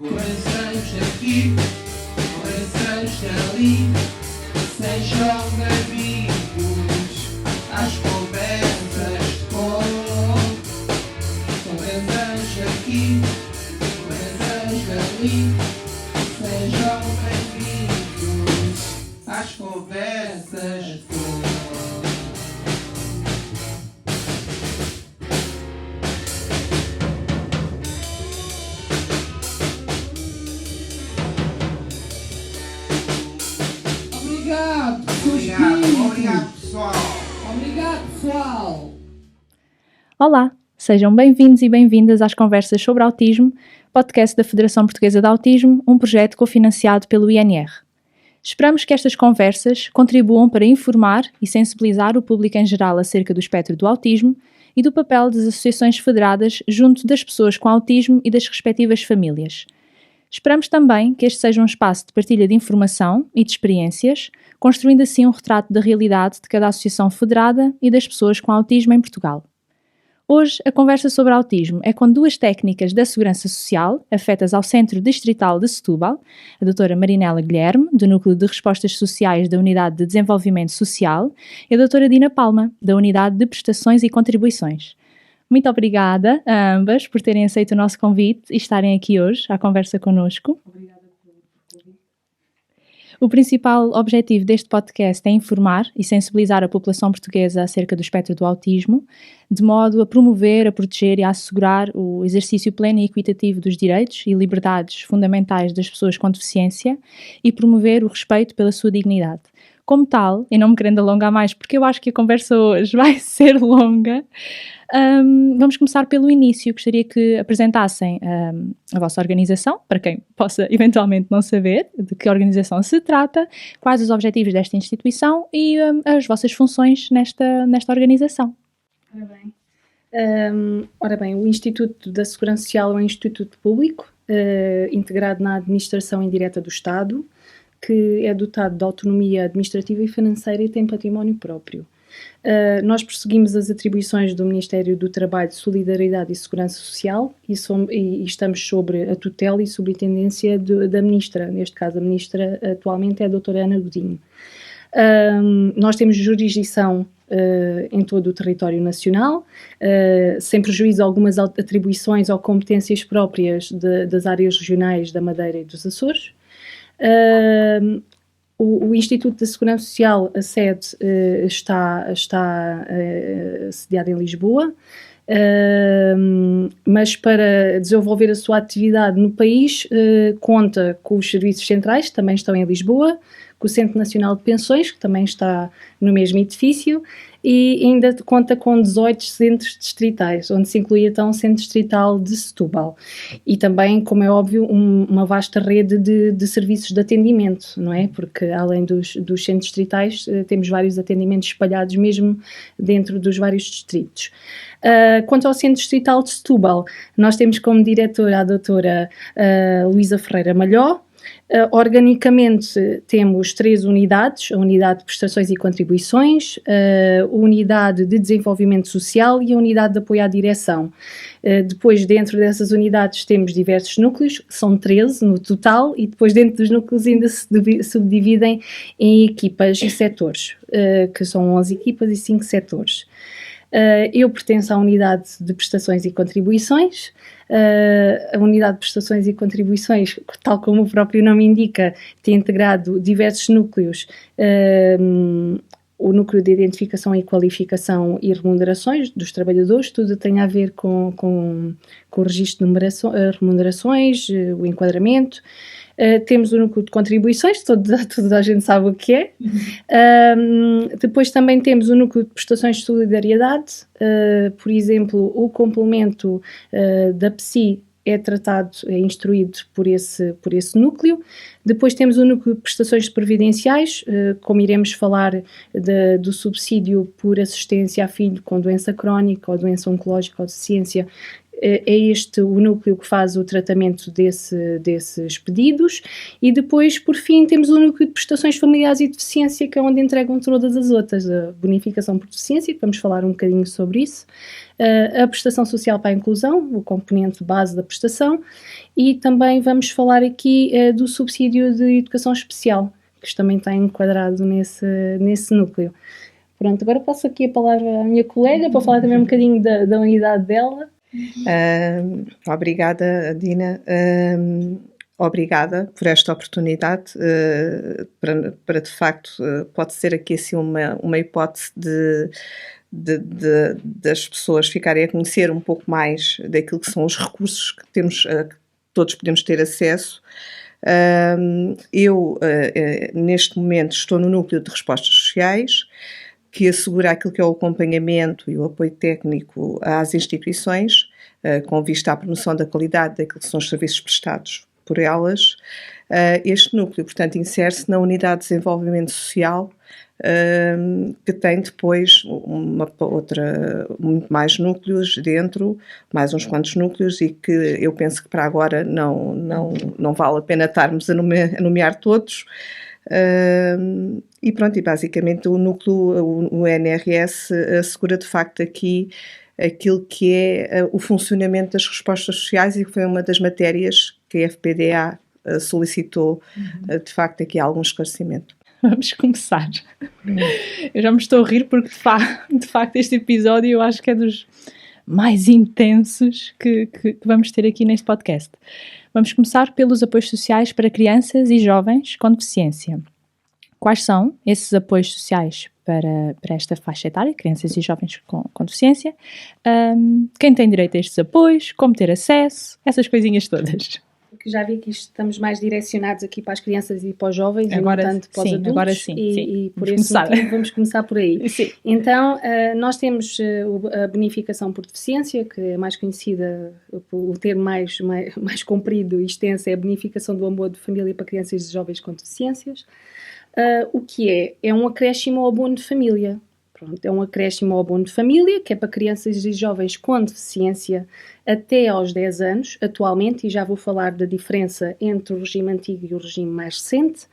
Corações aqui, corações ali, sejam bem-vindos às conversas com. Corações aqui, corações ali, sejam bem-vindos às conversas com. Obrigado, pessoal. Obrigado, pessoal. Olá, sejam bem-vindos e bem-vindas às Conversas sobre Autismo, podcast da Federação Portuguesa de Autismo, um projeto cofinanciado pelo INR. Esperamos que estas conversas contribuam para informar e sensibilizar o público em geral acerca do espectro do autismo e do papel das associações federadas junto das pessoas com autismo e das respectivas famílias. Esperamos também que este seja um espaço de partilha de informação e de experiências, construindo assim um retrato da realidade de cada associação federada e das pessoas com autismo em Portugal. Hoje, a conversa sobre autismo é com duas técnicas da Segurança Social, afetas ao Centro Distrital de Setúbal, a doutora Marinela Guilherme, do Núcleo de Respostas Sociais da Unidade de Desenvolvimento Social, e a doutora Dina Palma, da Unidade de Prestações e Contribuições. Muito obrigada a ambas por terem aceito o nosso convite e estarem aqui hoje à conversa connosco. Obrigada pelo convite. O principal objetivo deste podcast é informar e sensibilizar a população portuguesa acerca do espectro do autismo, de modo a promover, a proteger e a assegurar o exercício pleno e equitativo dos direitos e liberdades fundamentais das pessoas com deficiência e promover o respeito pela sua dignidade. Como tal, e não me querendo alongar mais, porque eu acho que a conversa hoje vai ser longa, vamos começar pelo início. Gostaria que apresentassem a vossa organização, para quem possa eventualmente não saber de que organização se trata, quais os objetivos desta instituição e as vossas funções nesta organização. Ora bem, o Instituto da Segurança Social é um instituto público, integrado na administração indireta do Estado, que é dotado de autonomia administrativa e financeira e tem património próprio. Nós perseguimos as atribuições do Ministério do Trabalho, Solidariedade e Segurança Social e estamos sobre a tutela e subintendência da Ministra. Neste caso, a Ministra atualmente é a doutora Ana Godinho. Nós temos jurisdição em todo o território nacional, sem prejuízo a algumas atribuições ou competências próprias das áreas regionais da Madeira e dos Açores. O Instituto da Segurança Social, a sede está sediada em Lisboa, mas para desenvolver a sua atividade no país conta com os serviços centrais, que também estão em Lisboa, com o Centro Nacional de Pensões, que também está no mesmo edifício, e ainda conta com 18 centros distritais, onde se inclui então o Centro Distrital de Setúbal. E também, como é óbvio, uma vasta rede de serviços de atendimento, não é? Porque além dos centros distritais, temos vários atendimentos espalhados mesmo dentro dos vários distritos. Quanto ao Centro Distrital de Setúbal, nós temos como diretora a doutora Luísa Ferreira Malhó. Organicamente temos 3 unidades, a Unidade de Prestações e Contribuições, a Unidade de Desenvolvimento Social e a Unidade de Apoio à Direção. Depois, dentro dessas unidades, temos diversos núcleos, são 13 no total, e depois dentro dos núcleos ainda se subdividem em equipas e setores, que são 11 equipas e 5 setores. Eu pertenço à Unidade de Prestações e Contribuições. A Unidade de Prestações e Contribuições, tal como o próprio nome indica, tem integrado diversos núcleos, o núcleo de identificação e qualificação e remunerações dos trabalhadores, tudo tem a ver com o registro de remunerações, o enquadramento. Temos o núcleo de contribuições, toda a gente sabe o que é. Depois também temos o núcleo de prestações de solidariedade, por exemplo, o complemento da PSI é tratado, é instruído por esse núcleo. Depois temos o núcleo de prestações previdenciais, como iremos falar do subsídio por assistência a filho com doença crónica ou doença oncológica ou deficiência, é este o núcleo que faz o tratamento desses pedidos, e depois, por fim, temos o núcleo de prestações familiares e deficiência, que é onde entregam todas as outras, a bonificação por deficiência, que vamos falar um bocadinho sobre isso, a prestação social para a inclusão, o componente base da prestação, e também vamos falar aqui do subsídio de educação especial, que também está enquadrado nesse núcleo. Pronto, agora passo aqui a palavra à minha colega para falar também um bocadinho da unidade dela. Obrigada, Dina. Obrigada por esta oportunidade. Para de facto, pode ser aqui assim uma hipótese das pessoas ficarem a conhecer um pouco mais daquilo que são os recursos que temos, que todos podemos ter acesso. Eu, neste momento, estou no núcleo de respostas sociais, que assegura aquilo que é o acompanhamento e o apoio técnico às instituições, com vista à promoção da qualidade daquilo que são os serviços prestados por elas. Este núcleo, portanto, insere-se na Unidade de Desenvolvimento Social, que tem depois muito mais núcleos dentro, mais uns quantos núcleos, e que eu penso que para agora não vale a pena estarmos a nomear todos. E pronto, e basicamente o núcleo, o NRS, assegura de facto aqui aquilo que é o funcionamento das respostas sociais, e que foi uma das matérias que a FPDA solicitou, de facto, aqui algum esclarecimento. Vamos começar. Eu já me estou a rir porque de facto este episódio eu acho que é dos mais intensos que vamos ter aqui neste podcast. Vamos começar pelos apoios sociais para crianças e jovens com deficiência. Quais são esses apoios sociais para esta faixa etária, crianças e jovens com deficiência? Quem tem direito a estes apoios? Como ter acesso? Essas coisinhas todas. Que já vi que estamos mais direcionados aqui para as crianças e para os jovens, agora, e não tanto para os adultos. Agora sim, e por esse motivo vamos começar por aí. Sim. Então, nós temos a bonificação por deficiência, que é mais conhecida, o termo mais comprido e extenso é a bonificação do abono de família para crianças e jovens com deficiências. O que é? É um acréscimo ao abono de família. Pronto, é um acréscimo ao abono de família, que é para crianças e jovens com deficiência até aos 10 anos, atualmente, e já vou falar da diferença entre o regime antigo e o regime mais recente,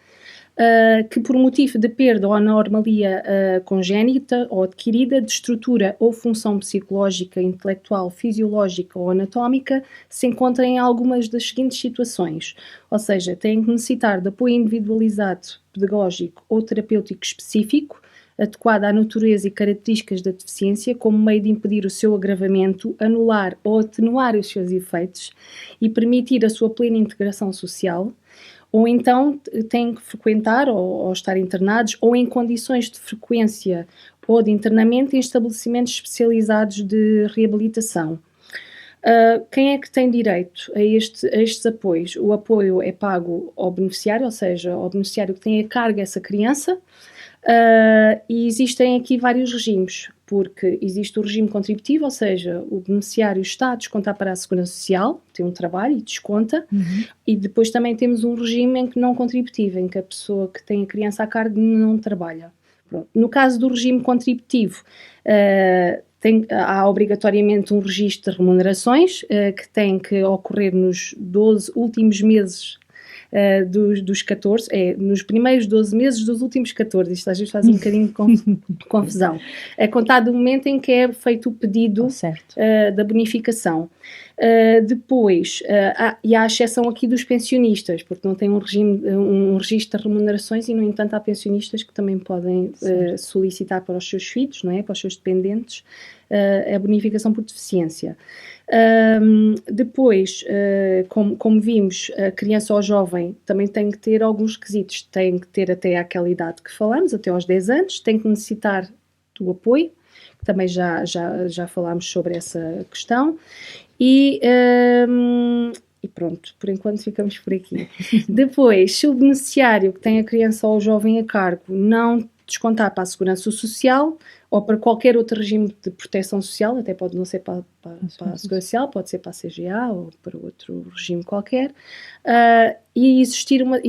que por motivo de perda ou anormalia congénita ou adquirida de estrutura ou função psicológica, intelectual, fisiológica ou anatómica, se encontram em algumas das seguintes situações. Ou seja, têm que necessitar de apoio individualizado, pedagógico ou terapêutico específico, adequada à natureza e características da deficiência, como meio de impedir o seu agravamento, anular ou atenuar os seus efeitos e permitir a sua plena integração social, ou então têm que frequentar ou estar internados ou em condições de frequência ou de internamento em estabelecimentos especializados de reabilitação. Quem é que tem direito a estes apoios? O apoio é pago ao beneficiário, ou seja, ao beneficiário que tem a cargo essa criança. E existem aqui vários regimes, porque existe o regime contributivo, ou seja, o beneficiário está a descontar para a Segurança Social, tem um trabalho e desconta, e depois também temos um regime em que não contributivo, em que a pessoa que tem a criança a cargo não trabalha. Pronto. No caso do regime contributivo, há obrigatoriamente um registro de remunerações que tem que ocorrer nos 12 últimos meses dos 14, nos primeiros 12 meses dos últimos 14, isto às vezes faz um bocadinho de confusão, a contar do momento em que é feito o pedido da bonificação. Depois, e há a exceção aqui dos pensionistas, porque não tem um registro de remunerações, e no entanto há pensionistas que também podem solicitar para os seus filhos, não é? Para os seus dependentes, a bonificação por deficiência. Depois, como vimos, a criança ou jovem também tem que ter alguns requisitos, tem que ter até aquela idade que falamos, até aos 10 anos, tem que necessitar do apoio, que também já falámos sobre essa questão, e pronto, por enquanto ficamos por aqui. Depois, se o beneficiário que tem a criança ou o jovem a cargo não descontar para a Segurança Social ou para qualquer outro regime de proteção social, até pode não ser para a Segurança Social, pode ser para a CGA ou para outro regime qualquer, e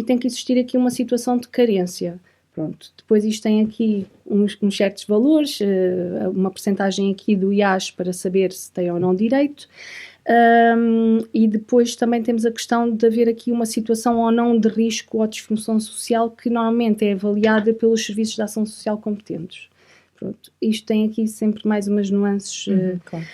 tem que existir aqui uma situação de carência. Pronto. Depois isto tem aqui uns certos valores, uma percentagem aqui do IAS para saber se tem ou não direito. E depois também temos a questão de haver aqui uma situação ou não de risco ou disfunção social que normalmente é avaliada pelos serviços de ação social competentes. Pronto, isto tem aqui sempre mais umas nuances. Claro.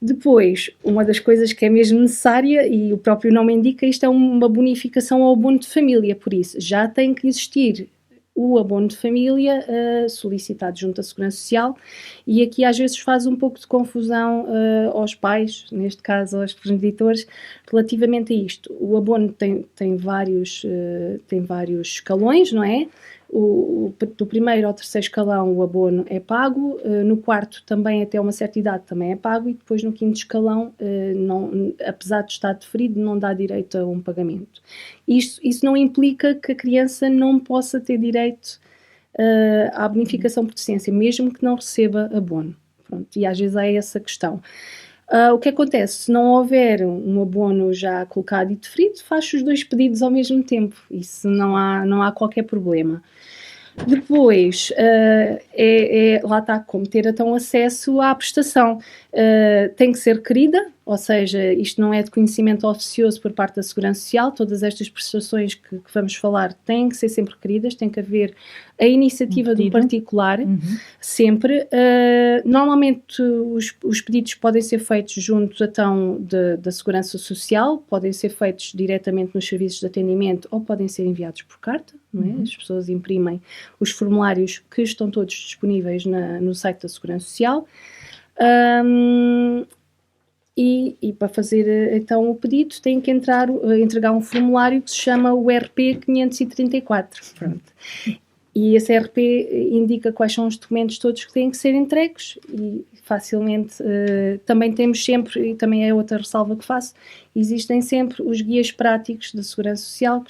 Depois, uma das coisas que é mesmo necessária, e o próprio nome indica, isto é uma bonificação ao abono de família, por isso já tem que existir o abono de família solicitado junto à Segurança Social, e aqui às vezes faz um pouco de confusão aos pais, neste caso aos progenitores, relativamente a isto. O abono tem vários escalões, não é? Do primeiro ao terceiro escalão o abono é pago, no quarto também até uma certa idade também é pago, e depois no quinto escalão, apesar de estar deferido, não dá direito a um pagamento. Isso não implica que a criança não possa ter direito à bonificação por deficiência, mesmo que não receba abono. Pronto, e às vezes há essa questão. O que acontece? Se não houver um abono já colocado e deferido, faz os 2 pedidos ao mesmo tempo. Isso não há qualquer problema. Depois, lá está, como ter então acesso à prestação. Tem que ser requerida, ou seja, isto não é de conhecimento oficioso por parte da Segurança Social. Todas estas prestações que vamos falar têm que ser sempre requeridas, tem que haver a iniciativa do particular, sempre. Normalmente os pedidos podem ser feitos junto então da Segurança Social, podem ser feitos diretamente nos serviços de atendimento ou podem ser enviados por carta, não é? As pessoas imprimem os formulários que estão todos disponíveis no site da Segurança Social. E para fazer então o pedido tem que entregar um formulário que se chama o RP 534. Pronto. E esse RP indica quais são os documentos todos que têm que ser entregues e facilmente também temos sempre, e também é outra ressalva que faço, existem sempre os guias práticos da Segurança Social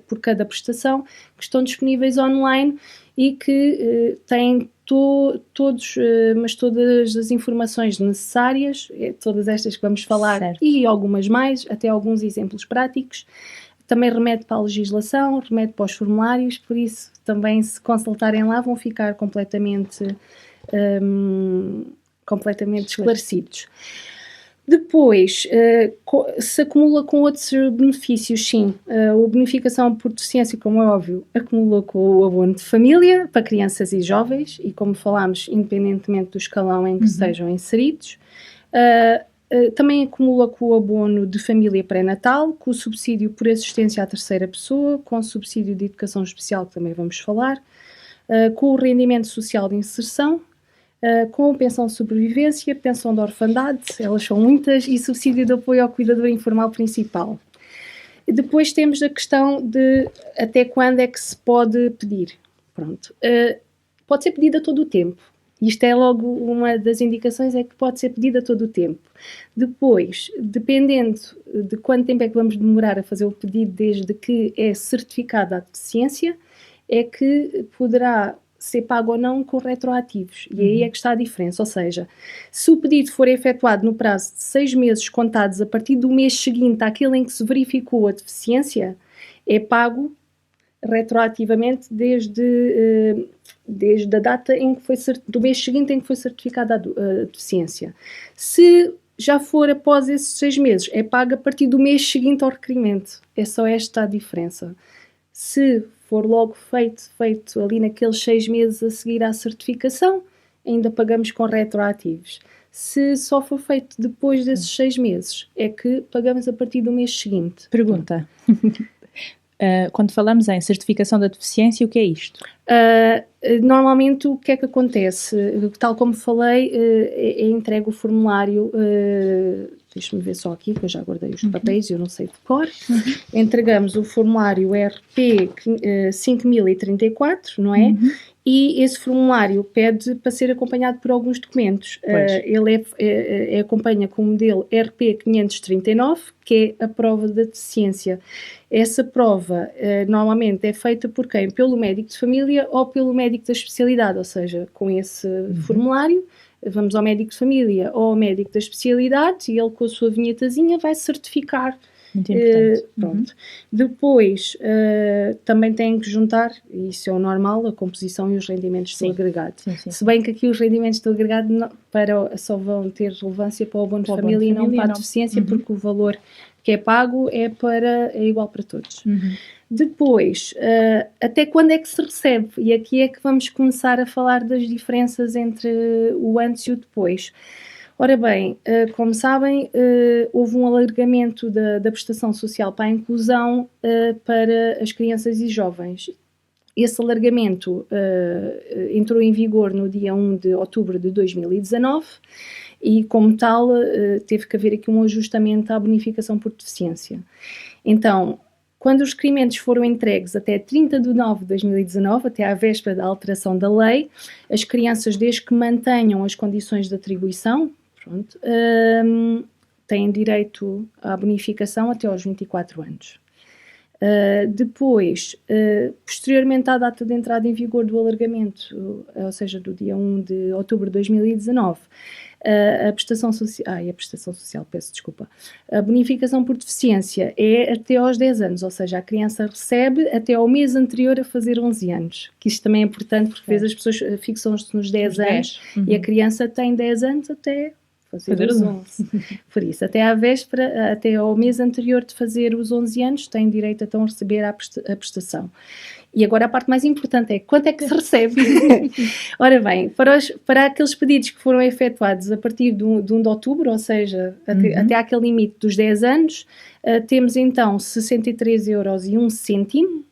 por cada prestação que estão disponíveis online e que têm todas as informações necessárias, todas estas que vamos falar, certo, e algumas mais, até alguns exemplos práticos. Também remete para a legislação, remete para os formulários, por isso também se consultarem lá vão ficar completamente esclarecidos. Depois, se acumula com outros benefícios, sim. A bonificação por deficiência, como é óbvio, acumula com o abono de família para crianças e jovens e, como falámos, independentemente do escalão em que sejam inseridos. Também acumula com o abono de família pré-natal, com o subsídio por assistência à terceira pessoa, com o subsídio de educação especial, que também vamos falar, com o rendimento social de inserção, com pensão de sobrevivência, pensão de orfandade, elas são muitas, e subsídio de apoio ao cuidador informal principal. E depois temos a questão de até quando é que se pode pedir. Pronto. Pode ser pedido a todo o tempo. Isto é logo uma das indicações, é que pode ser pedido a todo o tempo. Depois, dependendo de quanto tempo é que vamos demorar a fazer o pedido, desde que é certificada a deficiência, é que poderá ser pago ou não com retroativos. E aí é que está a diferença. Ou seja, se o pedido for efetuado no prazo de 6 meses contados a partir do mês seguinte àquele em que se verificou a deficiência, é pago retroativamente desde a data em que do mês seguinte em que foi certificada a deficiência. Se já for após esses 6 meses, é pago a partir do mês seguinte ao requerimento. É só esta a diferença. Se for logo feito ali naqueles 6 meses a seguir à certificação, ainda pagamos com retroativos. Se só for feito depois desses 6 meses, é que pagamos a partir do mês seguinte. Pergunta. Quando falamos em certificação da deficiência, o que é isto? Normalmente o que é que acontece? Tal como falei, é entregue o formulário, deixa-me ver só aqui, que eu já guardei os papéis e eu não sei de cor. Entregamos o formulário RP 5034, não é? E esse formulário pede para ser acompanhado por alguns documentos. Ele acompanha com o modelo RP 539, que é a prova da deficiência. Essa prova normalmente é feita por quem? Pelo médico de família ou pelo médico da especialidade, ou seja, com esse formulário vamos ao médico de família ou ao médico da especialidade e ele com a sua vinhetazinha vai certificar Muito importante. Pronto. Depois, também têm que juntar, e isso é o normal, a composição e os rendimentos do agregado. Sim. Se bem que aqui os rendimentos do agregado só vão ter relevância para o abono de família e não para a deficiência, porque o valor que é pago é igual para todos. Depois, até quando é que se recebe? E aqui é que vamos começar a falar das diferenças entre o antes e o depois. Ora bem, como sabem, houve um alargamento da prestação social para a inclusão para as crianças e jovens. Esse alargamento entrou em vigor no dia 1 de outubro de 2019 e, como tal, teve que haver aqui um ajustamento à bonificação por deficiência. Então, quando os requerimentos foram entregues até 30 de nove de 2019, até à véspera da alteração da lei, as crianças, desde que mantenham as condições de atribuição, têm direito à bonificação até aos 24 anos. Depois, posteriormente à data de entrada em vigor do alargamento, ou seja, do dia 1 de outubro de 2019, a prestação social, peço desculpa, a bonificação por deficiência é até aos 10 anos, ou seja, a criança recebe até ao mês anterior a fazer 11 anos, que isto também é importante porque às vezes as pessoas fixam-se nos 10 anos e a criança tem 10 anos até fazer os 11. Por isso, até à véspera, até ao mês anterior de fazer os 11 anos, tem direito então a receber a prestação. E agora a parte mais importante é quanto é que se recebe? Ora bem, para aqueles pedidos que foram efetuados a partir de 1 de outubro, ou seja, até aquele limite dos 10 anos, temos então 63,01 €.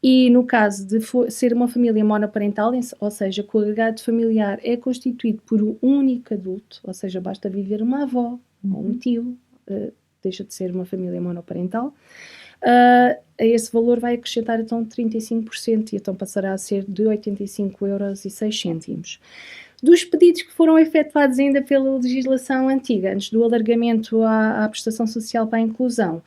E no caso de ser uma família monoparental, ou seja, que o agregado familiar é constituído por um único adulto, ou seja, basta viver uma avó ou um tio, deixa de ser uma família monoparental, a esse valor vai acrescentar então 35% e então passará a ser de 85,06 €. Dos pedidos que foram efetuados ainda pela legislação antiga, antes do alargamento à prestação social para a inclusão,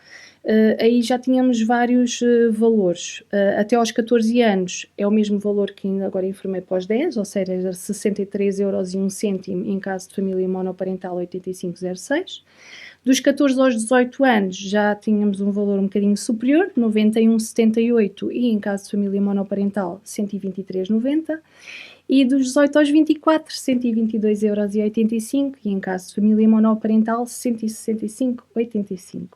aí já tínhamos vários valores. Até aos 14 anos é o mesmo valor que ainda agora informei para os 10, ou seja, 63,01 € em caso de família monoparental, 85,06. Dos 14 aos 18 anos já tínhamos um valor um bocadinho superior, 91,78, e em caso de família monoparental, 123,90. E dos 18 aos 24, 122,85 € e em caso de família monoparental, 165,85.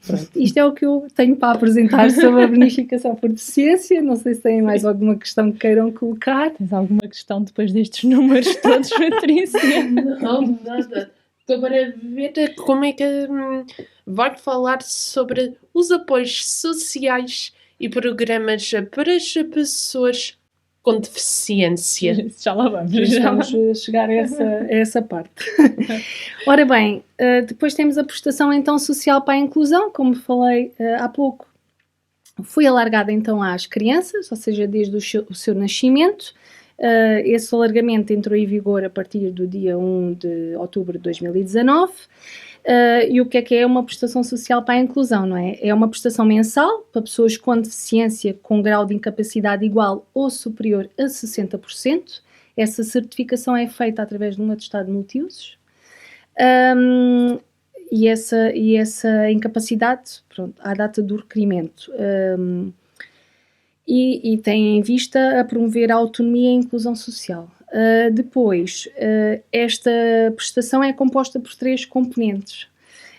Pronto, isto é o que eu tenho para apresentar sobre a bonificação por deficiência. Não sei se têm mais alguma questão que queiram colocar. Tens alguma questão depois destes números todos, Patrícia? Não, nada. Estou para ver como é que vai falar sobre os apoios sociais e programas para as pessoas com deficiência. Já lá vamos. Vamos chegar a essa parte. Ora bem, depois temos a prestação então social para a inclusão, como falei há pouco. Foi alargada então às crianças, ou seja, desde o seu nascimento. Esse alargamento entrou em vigor a partir do dia 1 de outubro de 2019. E o que é uma prestação social para a inclusão, não é? É uma prestação mensal para pessoas com deficiência com grau de incapacidade igual ou superior a 60%. Essa certificação é feita através de um atestado multiusos. E essa incapacidade, pronto, à data do requerimento. E tem em vista a promover a autonomia e a inclusão social. Depois, esta prestação é composta por 3 componentes.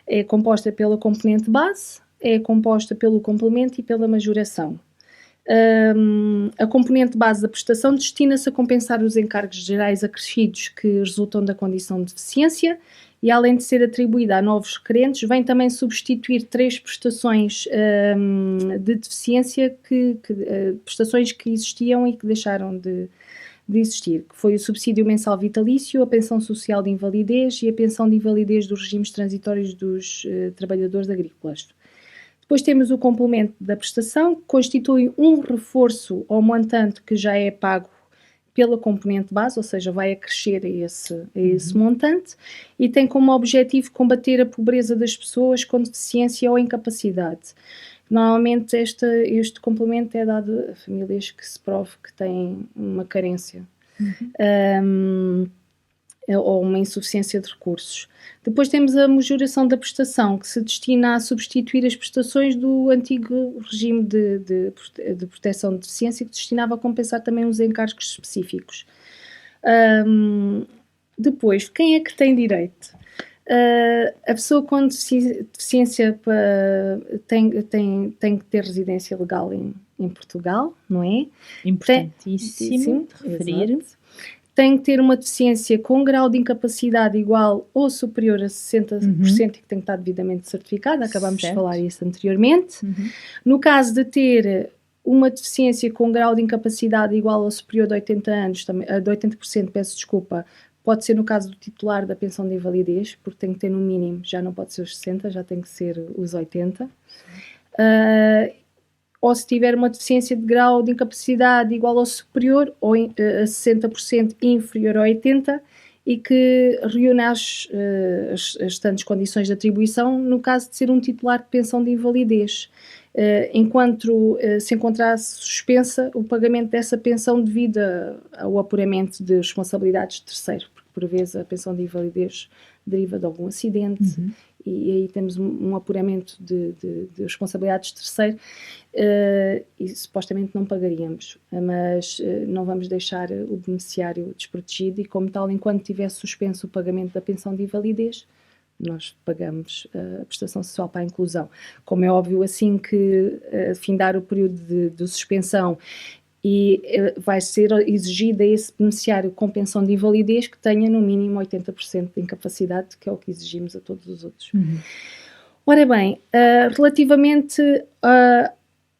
É composta pela componente base, é composta pelo complemento e pela majoração. A componente base da prestação destina-se a compensar os encargos gerais acrescidos que resultam da condição de deficiência e, além de ser atribuída a novos requerentes, vem também substituir 3 prestações de deficiência, prestações que existiam e que deixaram de existir, que foi o subsídio mensal vitalício, a pensão social de invalidez e a pensão de invalidez dos regimes transitórios dos trabalhadores agrícolas. Depois temos o complemento da prestação, que constitui um reforço ao montante que já é pago pela componente base, ou seja, vai acrescer a esse montante, e tem como objetivo combater a pobreza das pessoas com deficiência ou incapacidade. Normalmente este complemento é dado a famílias que se prove que têm uma carência. ou uma insuficiência de recursos. Depois temos a majoração da prestação, que se destina a substituir as prestações do antigo regime de proteção de deficiência, que destinava a compensar também os encargos específicos. Depois, quem é que tem direito? A pessoa com deficiência tem que ter residência legal em Portugal, não é? Importantíssimo de referir. Exato. Tem que ter uma deficiência com grau de incapacidade igual ou superior a 60% e que tem que estar devidamente certificada. Acabámos de falar isso anteriormente. No caso de ter uma deficiência com grau de incapacidade igual ou superior de 80 anos, de 80%, peço desculpa, pode ser no caso do titular da pensão de invalidez, porque tem que ter no mínimo, já não pode ser os 60, já tem que ser os 80. Ou se tiver uma deficiência de grau de incapacidade igual ou superior ou a 60% e inferior a 80% e que reúne as restantes condições de atribuição no caso de ser um titular de pensão de invalidez. Enquanto se encontrasse suspensa o pagamento dessa pensão devido ao apuramento de responsabilidades de terceiro, porque por vezes a pensão de invalidez deriva de algum acidente e aí temos um apuramento de responsabilidades de terceiro e supostamente não pagaríamos, mas não vamos deixar o beneficiário desprotegido e como tal, enquanto tivesse suspenso o pagamento da pensão de invalidez, nós pagamos a prestação social para a inclusão. Como é óbvio, assim que findar o período de suspensão e vai ser exigida a esse beneficiário com pensão de invalidez que tenha no mínimo 80% de incapacidade, que é o que exigimos a todos os outros. Ora bem, relativamente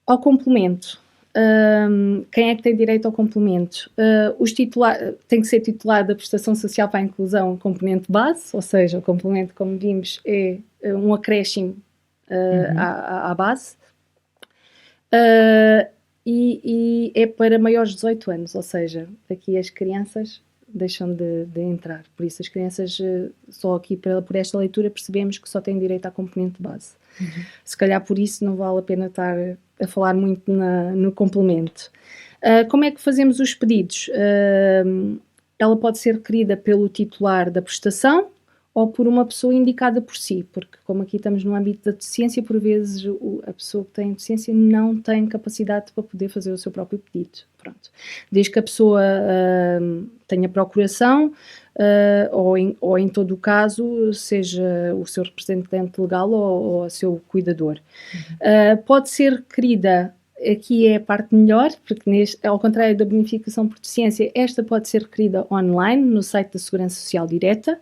ao complemento, quem é que tem direito ao complemento? Tem que ser titular da prestação social para a inclusão componente base, ou seja, o complemento, como vimos, é um acréscimo à base. E é para maiores de 18 anos, ou seja, aqui as crianças deixam de entrar. Por isso as crianças, só aqui por esta leitura, percebemos que só têm direito à componente base. Se calhar por isso não vale a pena estar a falar muito no complemento. Como é que fazemos os pedidos? Ela pode ser requerida pelo titular da prestação ou por uma pessoa indicada por si, porque como aqui estamos no âmbito da deficiência, por vezes a pessoa que tem deficiência não tem capacidade para poder fazer o seu próprio pedido. Pronto. Desde que a pessoa tenha procuração, ou em todo o caso, seja o seu representante legal ou o seu cuidador. Pode ser requerida, aqui é a parte melhor, porque ao contrário da bonificação por deficiência, esta pode ser requerida online, no site da Segurança Social Direta.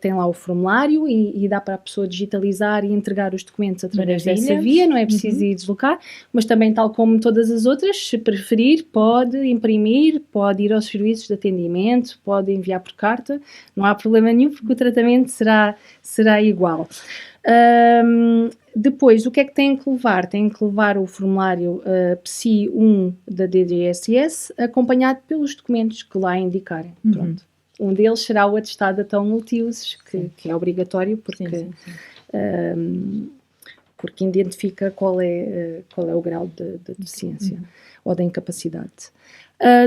Tem lá o formulário e dá para a pessoa digitalizar e entregar os documentos através dessa via, não é preciso ir deslocar, mas também, tal como todas as outras, se preferir, pode imprimir, pode ir aos serviços de atendimento, pode enviar por carta, não há problema nenhum, porque o tratamento será igual. Depois, o que é que tem que levar? Tem que levar o formulário PSI 1 da DGSS, acompanhado pelos documentos que lá indicarem. Pronto. Um deles será o atestado de atão multiusos, que é obrigatório porque identifica qual é o grau de deficiência ou da incapacidade.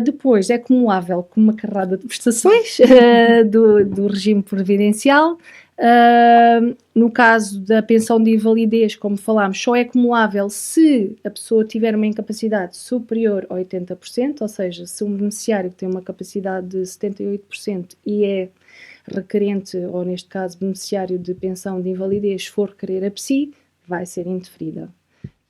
Depois é acumulável com uma carrada de prestações do regime previdencial. No caso da pensão de invalidez, como falámos, só é acumulável se a pessoa tiver uma incapacidade superior a 80%, ou seja, se um beneficiário tem uma capacidade de 78% e é requerente, ou neste caso beneficiário de pensão de invalidez, for requerer a PSI, vai ser indeferida,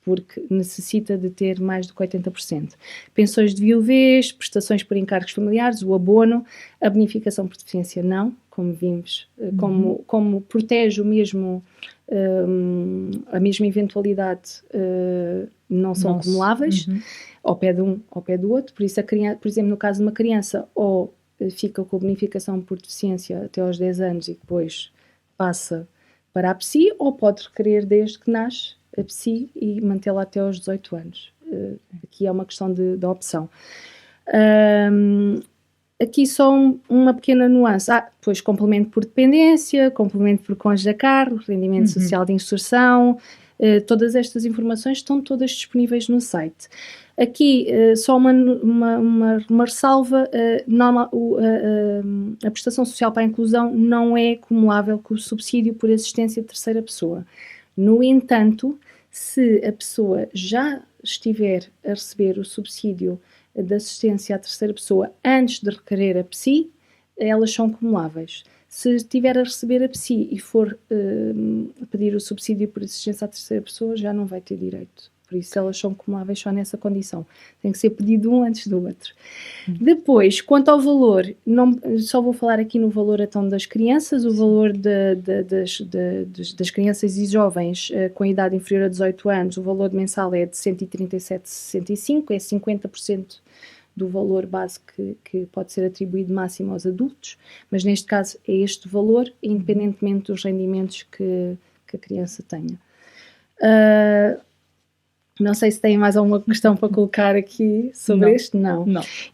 porque necessita de ter mais do que 80%. Pensões de viuvez, prestações por encargos familiares, o abono, a bonificação por deficiência não, como vimos, como protege o mesmo, a mesma eventualidade, não são acumuláveis, ao pé de um, ao pé do outro. Por isso, por exemplo, no caso de uma criança, ou fica com a bonificação por deficiência até aos 10 anos e depois passa para a PSI, ou pode requerer desde que nasce a PSI e mantê-la até aos 18 anos. Aqui é uma questão de opção. Aqui só uma pequena nuance. Depois complemento por dependência, complemento por cônjuge a cargo, rendimento social de inserção, todas estas informações estão todas disponíveis no site. Aqui, só uma ressalva, a prestação social para a inclusão não é acumulável com o subsídio por assistência de terceira pessoa. No entanto, se a pessoa já estiver a receber o subsídio de assistência à terceira pessoa antes de requerer a PSI, elas são acumuláveis. Se estiver a receber a PSI e for pedir o subsídio por assistência à terceira pessoa, já não vai ter direito. Por isso elas são acumuláveis só nessa condição. Tem que ser pedido um antes do outro. Depois, quanto ao valor, só vou falar aqui no valor então das crianças. O valor das crianças e jovens com idade inferior a 18 anos, o valor mensal é de 137,65, é 50% do valor base que pode ser atribuído máximo aos adultos, mas neste caso é este valor, independentemente dos rendimentos que a criança tenha. Não sei se tem mais alguma questão para colocar aqui sobre este. Não.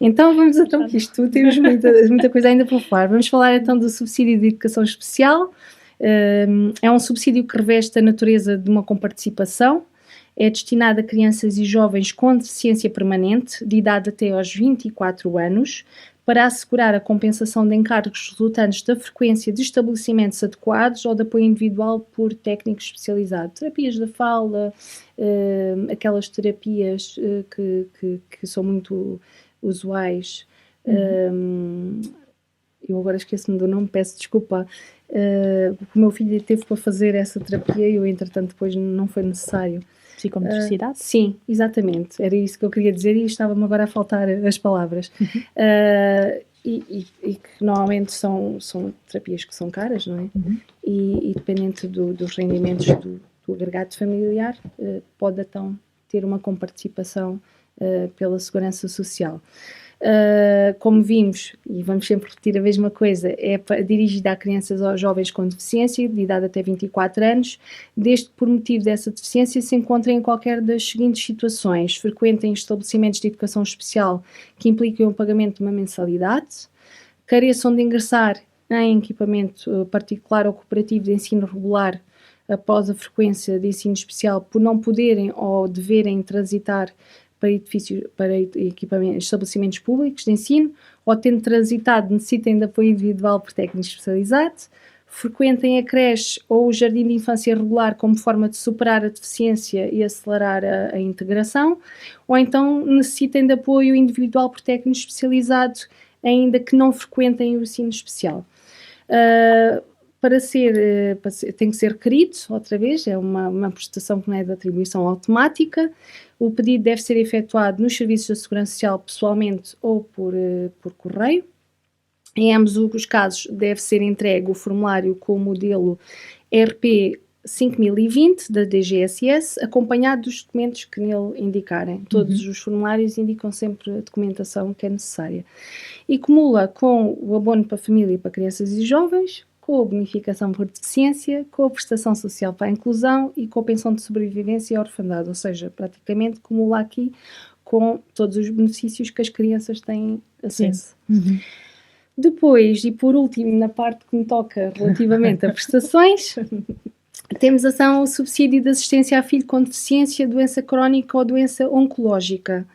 Então vamos então, que isto temos muita coisa ainda para falar. Vamos falar então do subsídio de educação especial. É um subsídio que reveste a natureza de uma comparticipação. É destinado a crianças e jovens com deficiência permanente, de idade até aos 24 anos, para assegurar a compensação de encargos resultantes da frequência de estabelecimentos adequados ou de apoio individual por técnicos especializados. Terapias da fala, aquelas terapias que são muito usuais. Eu agora esqueço-me do nome, peço desculpa. O meu filho teve para fazer essa terapia e eu, entretanto, depois não foi necessário. Psicomotricidade? Sim, exatamente. Era isso que eu queria dizer e estava-me agora a faltar as palavras. E que normalmente são terapias que são caras, não é? E dependente dos rendimentos do agregado familiar, pode então ter uma comparticipação pela segurança social. Como vimos, e vamos sempre repetir a mesma coisa, é dirigida a crianças ou jovens com deficiência, de idade até 24 anos, desde que por motivo dessa deficiência se encontrem em qualquer das seguintes situações: frequentem estabelecimentos de educação especial que impliquem o pagamento de uma mensalidade, careçam de ingressar em equipamento particular ou cooperativo de ensino regular após a frequência de ensino especial por não poderem ou deverem transitar para estabelecimentos públicos de ensino, ou tendo transitado necessitem de apoio individual por técnico especializado, frequentem a creche ou o jardim de infância regular como forma de superar a deficiência e acelerar a integração, ou então necessitem de apoio individual por técnico especializado, ainda que não frequentem o ensino especial. Tem que ser requerido, outra vez, é uma prestação que não é de atribuição automática. O pedido deve ser efetuado nos serviços da Segurança Social pessoalmente ou por correio. Em ambos os casos deve ser entregue o formulário com o modelo RP 5020 da DGSS, acompanhado dos documentos que nele indicarem. Todos os formulários indicam sempre a documentação que é necessária. E cumula com o abono para a família e para crianças e jovens, com a bonificação por deficiência, com a prestação social para a inclusão e com a pensão de sobrevivência e orfandade, ou seja, praticamente cumula aqui com todos os benefícios que as crianças têm acesso. Depois, e por último, na parte que me toca relativamente a prestações, temos o subsídio de assistência a filho com deficiência, doença crónica ou doença oncológica.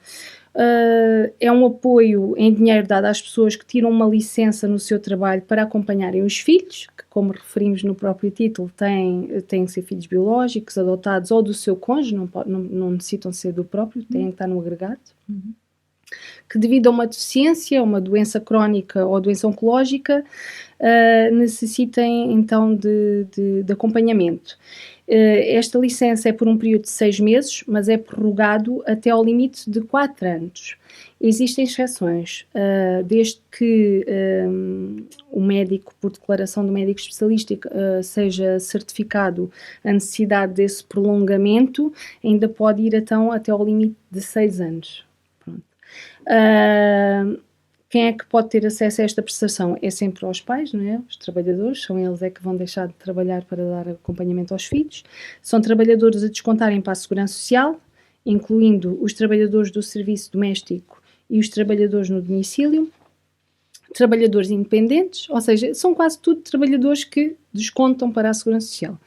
É um apoio em dinheiro dado às pessoas que tiram uma licença no seu trabalho para acompanharem os filhos, que, como referimos no próprio título, têm que ser filhos biológicos, adotados ou do seu cônjuge, não necessitam ser do próprio, têm que estar no agregado. Que devido a uma deficiência, uma doença crónica ou doença oncológica, necessitem então de acompanhamento. Esta licença é por um período de 6 meses, mas é prorrogado até ao limite de 4 anos. Existem exceções, desde que o médico, por declaração do médico especialista, seja certificado a necessidade desse prolongamento, ainda pode ir então até ao limite de 6 anos. Pronto. Quem é que pode ter acesso a esta prestação? É sempre aos pais, não é? Os trabalhadores, são eles que vão deixar de trabalhar para dar acompanhamento aos filhos. São trabalhadores a descontarem para a Segurança Social, incluindo os trabalhadores do serviço doméstico e os trabalhadores no domicílio. Trabalhadores independentes, ou seja, são quase tudo trabalhadores que descontam para a Segurança Social.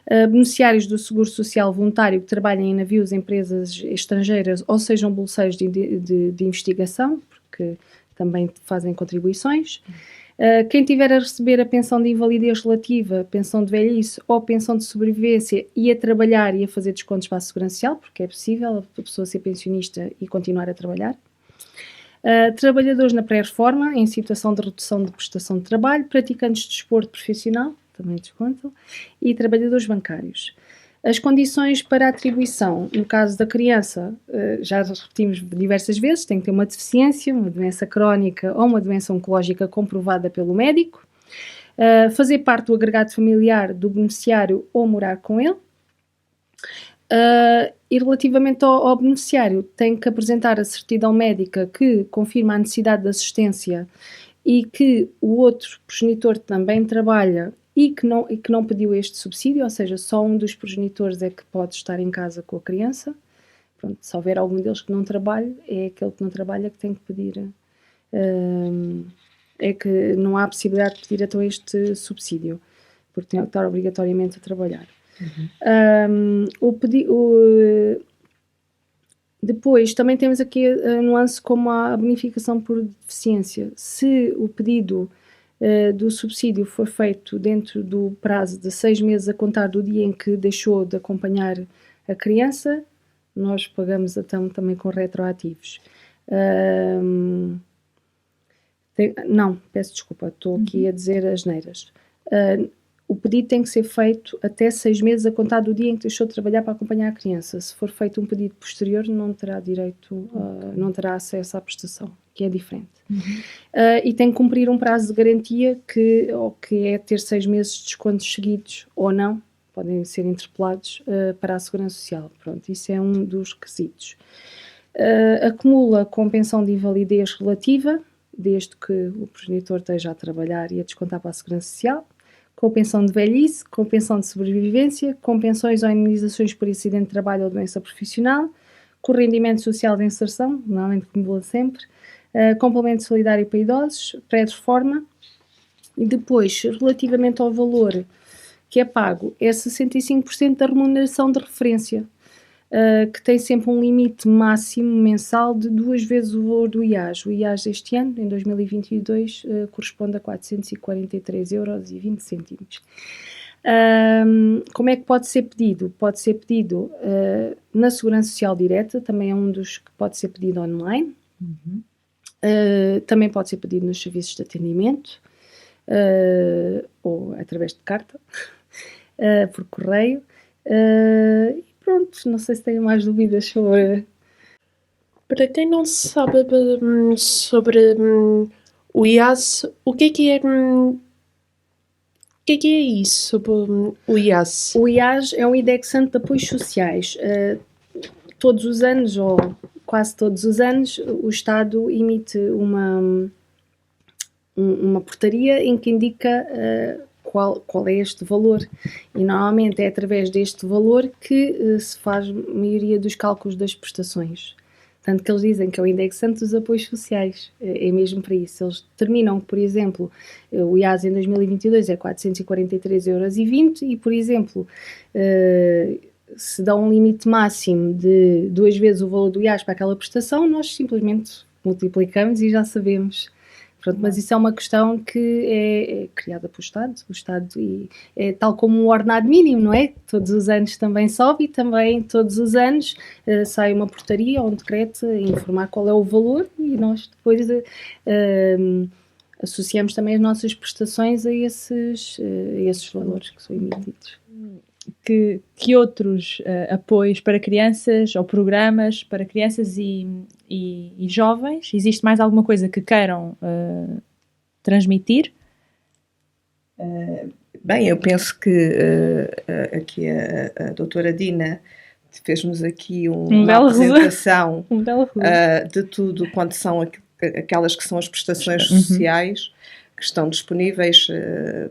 Beneficiários do Seguro Social Voluntário que trabalhem em navios, empresas estrangeiras ou sejam bolseiros de investigação, porque também fazem contribuições. Quem tiver a receber a pensão de invalidez relativa, pensão de velhice ou pensão de sobrevivência e a trabalhar e a fazer descontos para a Segurança Social, porque é possível a pessoa ser pensionista e continuar a trabalhar. Trabalhadores na pré-reforma, em situação de redução de prestação de trabalho, praticantes de desporto profissional, também desconto, e trabalhadores bancários. As condições para a atribuição, no caso da criança, já repetimos diversas vezes, tem que ter uma deficiência, uma doença crónica ou uma doença oncológica comprovada pelo médico, fazer parte do agregado familiar do beneficiário ou morar com ele. E relativamente ao beneficiário, tem que apresentar a certidão médica que confirma a necessidade de assistência e que o outro progenitor também trabalha e que não pediu este subsídio, ou seja, só um dos progenitores é que pode estar em casa com a criança. Pronto, se houver algum deles que não trabalhe, é aquele que não trabalha que tem que pedir. É que não há possibilidade de pedir então este subsídio, porque tem que estar obrigatoriamente a trabalhar. Depois também temos aqui a nuance como a bonificação por deficiência. Se o pedido do subsídio for feito dentro do prazo de 6 meses a contar do dia em que deixou de acompanhar a criança, nós pagamos então também com retroativos. Não, peço desculpa, estou aqui a dizer asneiras. O pedido tem que ser feito até 6 meses a contar do dia em que deixou de trabalhar para acompanhar a criança. Se for feito um pedido posterior, não terá direito, não terá acesso à prestação, que é diferente. E tem que cumprir um prazo de garantia que é ter 6 meses de descontos seguidos ou não, podem ser interpelados para a Segurança Social. Pronto, isso é um dos requisitos. Acumula com pensão de invalidez relativa, desde que o progenitor esteja a trabalhar e a descontar para a Segurança Social, com pensão de velhice, com pensão de sobrevivência, com pensões ou indenizações por acidente de trabalho ou doença profissional, com rendimento social de inserção, normalmente acumula sempre, complemento solidário para idosos, pré-reforma, e depois, relativamente ao valor que é pago, é 65% da remuneração de referência, que tem sempre um limite máximo mensal de 2 vezes o valor do IAS. O IAS este ano, em 2022, corresponde a 443,20 €. Como é que pode ser pedido? Pode ser pedido na Segurança Social Direta, também é um dos que pode ser pedido online. Também pode ser pedido nos serviços de atendimento, ou através de carta, por correio. Pronto, não sei se têm mais dúvidas sobre... Para quem não sabe sobre o IAS, o que é isso, o IAS? O IAS é um indexante de apoios sociais. Todos os anos, ou quase todos os anos, o Estado emite uma portaria em que indica qual é este valor, e normalmente é através deste valor que se faz a maioria dos cálculos das prestações. Tanto que eles dizem que é o indexante dos apoios sociais, é mesmo para isso. Eles determinam que, por exemplo, o IAS em 2022 é 443,20 € e, por exemplo, se dá um limite máximo de 2 vezes o valor do IAS para aquela prestação, nós simplesmente multiplicamos e já sabemos. Pronto, mas isso é uma questão que é criada pelo Estado. O Estado é tal como o ordenado mínimo, não é? Todos os anos também sobe e também todos os anos sai uma portaria ou um decreto a informar qual é o valor e nós depois associamos também as nossas prestações a esses valores que são emitidos. Que outros apoios para crianças ou programas para crianças e jovens? Existe mais alguma coisa que queiram transmitir? Bem, eu penso que aqui a doutora Dina fez-nos aqui uma apresentação de tudo quanto são aquelas que são as prestações sociais que estão disponíveis,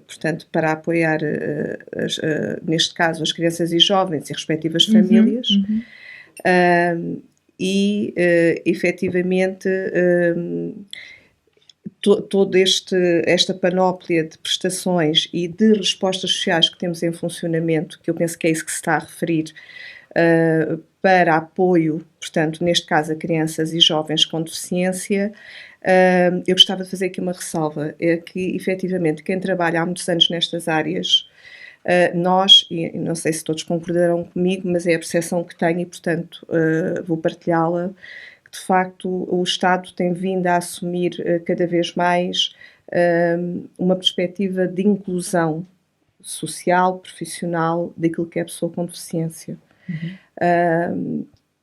portanto, para apoiar, neste caso, as crianças e jovens e respectivas famílias. Efetivamente, toda esta panóplia de prestações e de respostas sociais que temos em funcionamento, que eu penso que é isso que se está a referir, para apoio, portanto, neste caso, a crianças e jovens com deficiência, eu gostava de fazer aqui uma ressalva, é que, efetivamente, quem trabalha há muitos anos nestas áreas, nós, e não sei se todos concordarão comigo, mas é a percepção que tenho e, portanto, vou partilhá-la, que, de facto, o Estado tem vindo a assumir cada vez mais uma perspectiva de inclusão social, profissional, daquilo que é a pessoa com deficiência.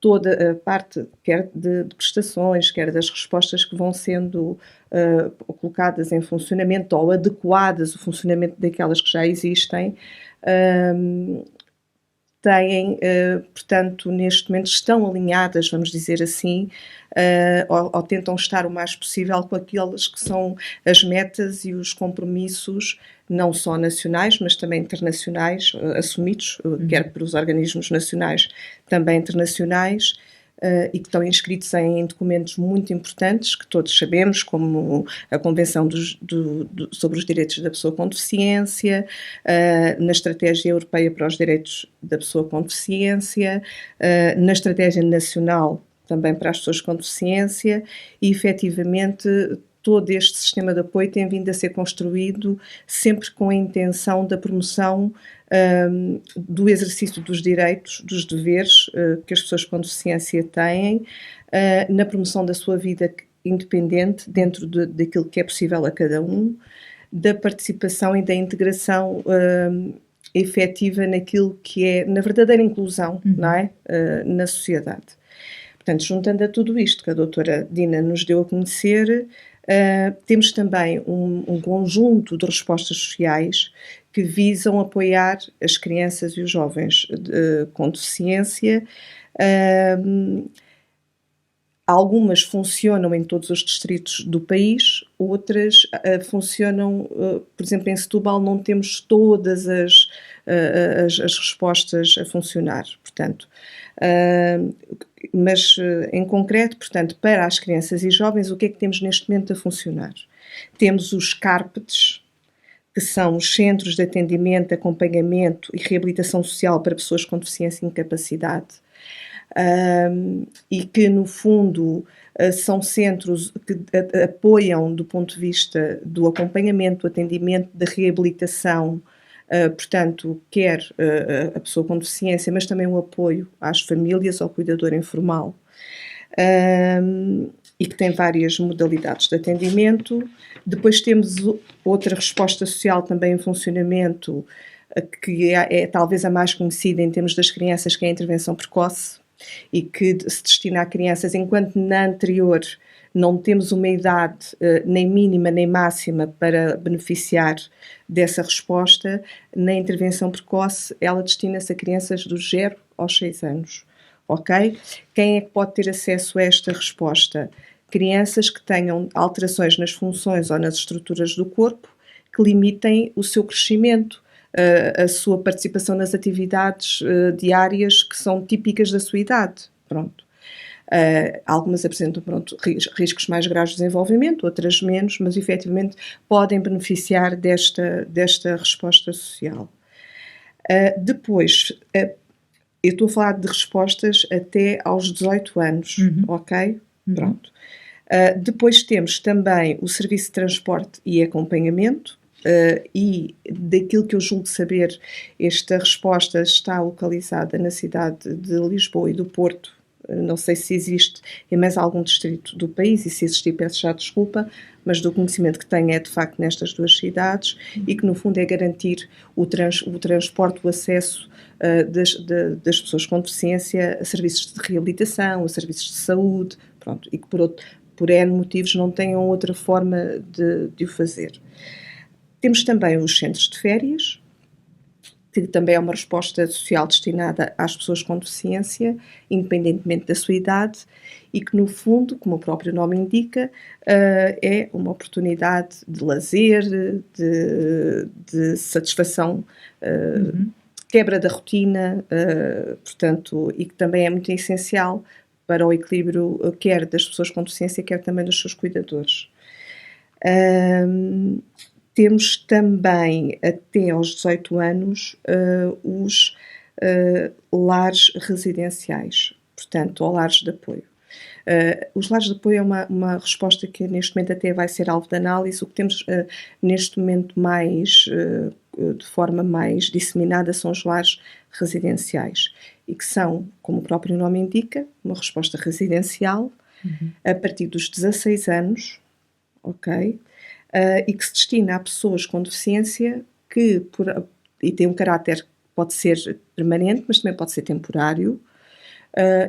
Toda a parte, quer de prestações, quer das respostas que vão sendo colocadas em funcionamento ou adequadas ao funcionamento daquelas que já existem, têm, portanto, neste momento estão alinhadas, vamos dizer assim, ou tentam estar o mais possível com aquelas que são as metas e os compromissos, não só nacionais, mas também internacionais, assumidos, quer por os organismos nacionais, também internacionais, e que estão inscritos em documentos muito importantes, que todos sabemos, como a Convenção sobre os Direitos da Pessoa com Deficiência, na Estratégia Europeia para os Direitos da Pessoa com Deficiência, na Estratégia Nacional também para as pessoas com deficiência, e efetivamente todo este sistema de apoio tem vindo a ser construído sempre com a intenção da promoção do exercício dos direitos, dos deveres que as pessoas com deficiência têm, na promoção da sua vida independente dentro daquilo que é possível a cada um, da participação e da integração efetiva naquilo que é, na verdadeira inclusão, não é? Na sociedade. Portanto, juntando a tudo isto que a doutora Dina nos deu a conhecer, temos também um conjunto de respostas sociais que visam apoiar as crianças e os jovens com deficiência. Algumas funcionam em todos os distritos do país, outras funcionam, por exemplo, em Setúbal não temos todas as respostas a funcionar, portanto. Mas, em concreto, portanto, para as crianças e jovens, o que é que temos neste momento a funcionar? Temos os CARPETs, que são os Centros de Atendimento, Acompanhamento e Reabilitação Social para Pessoas com Deficiência e Incapacidade, e que, no fundo, são centros que apoiam do ponto de vista do acompanhamento, do atendimento, da reabilitação, portanto, quer a pessoa com deficiência, mas também o apoio às famílias, ao cuidador informal, e que tem várias modalidades de atendimento. Depois temos outra resposta social também em funcionamento, que é talvez a mais conhecida em termos das crianças, que é a intervenção precoce, e que se destina a crianças, enquanto na anterior não temos uma idade nem mínima nem máxima para beneficiar dessa resposta, na intervenção precoce ela destina-se a crianças dos 0 aos 6 anos, ok? Quem é que pode ter acesso a esta resposta? Crianças que tenham alterações nas funções ou nas estruturas do corpo que limitem o seu crescimento, a sua participação nas atividades diárias que são típicas da sua idade, pronto. Algumas apresentam riscos mais graves de desenvolvimento, outras menos, mas efetivamente podem beneficiar desta resposta social. Depois, eu estou a falar de respostas até aos 18 anos, ok? Pronto. Depois temos também o Serviço de Transporte e Acompanhamento, e daquilo que eu julgo saber, esta resposta está localizada na cidade de Lisboa e do Porto. Não sei se existe em mais algum distrito do país, e se existir peço já desculpa, mas do conhecimento que tenho é de facto nestas duas cidades, e que no fundo é garantir o transporte, o acesso das pessoas com deficiência a serviços de reabilitação, a serviços de saúde, pronto, e que por N motivos não tenham outra forma de o fazer. Temos também os centros de férias, que também é uma resposta social destinada às pessoas com deficiência, independentemente da sua idade, e que, no fundo, como o próprio nome indica, é uma oportunidade de lazer, de satisfação, quebra da rotina, portanto, e que também é muito essencial para o equilíbrio quer das pessoas com deficiência, quer também dos seus cuidadores. Temos também, até aos 18 anos, os lares residenciais, portanto, ou lares de apoio. Os lares de apoio é uma resposta que neste momento até vai ser alvo de análise. O que temos neste momento mais, de forma mais disseminada, são os lares residenciais, e que são, como o próprio nome indica, uma resposta residencial a partir dos 16 anos, ok? E que se destina a pessoas com deficiência e tem um caráter, pode ser permanente, mas também pode ser temporário,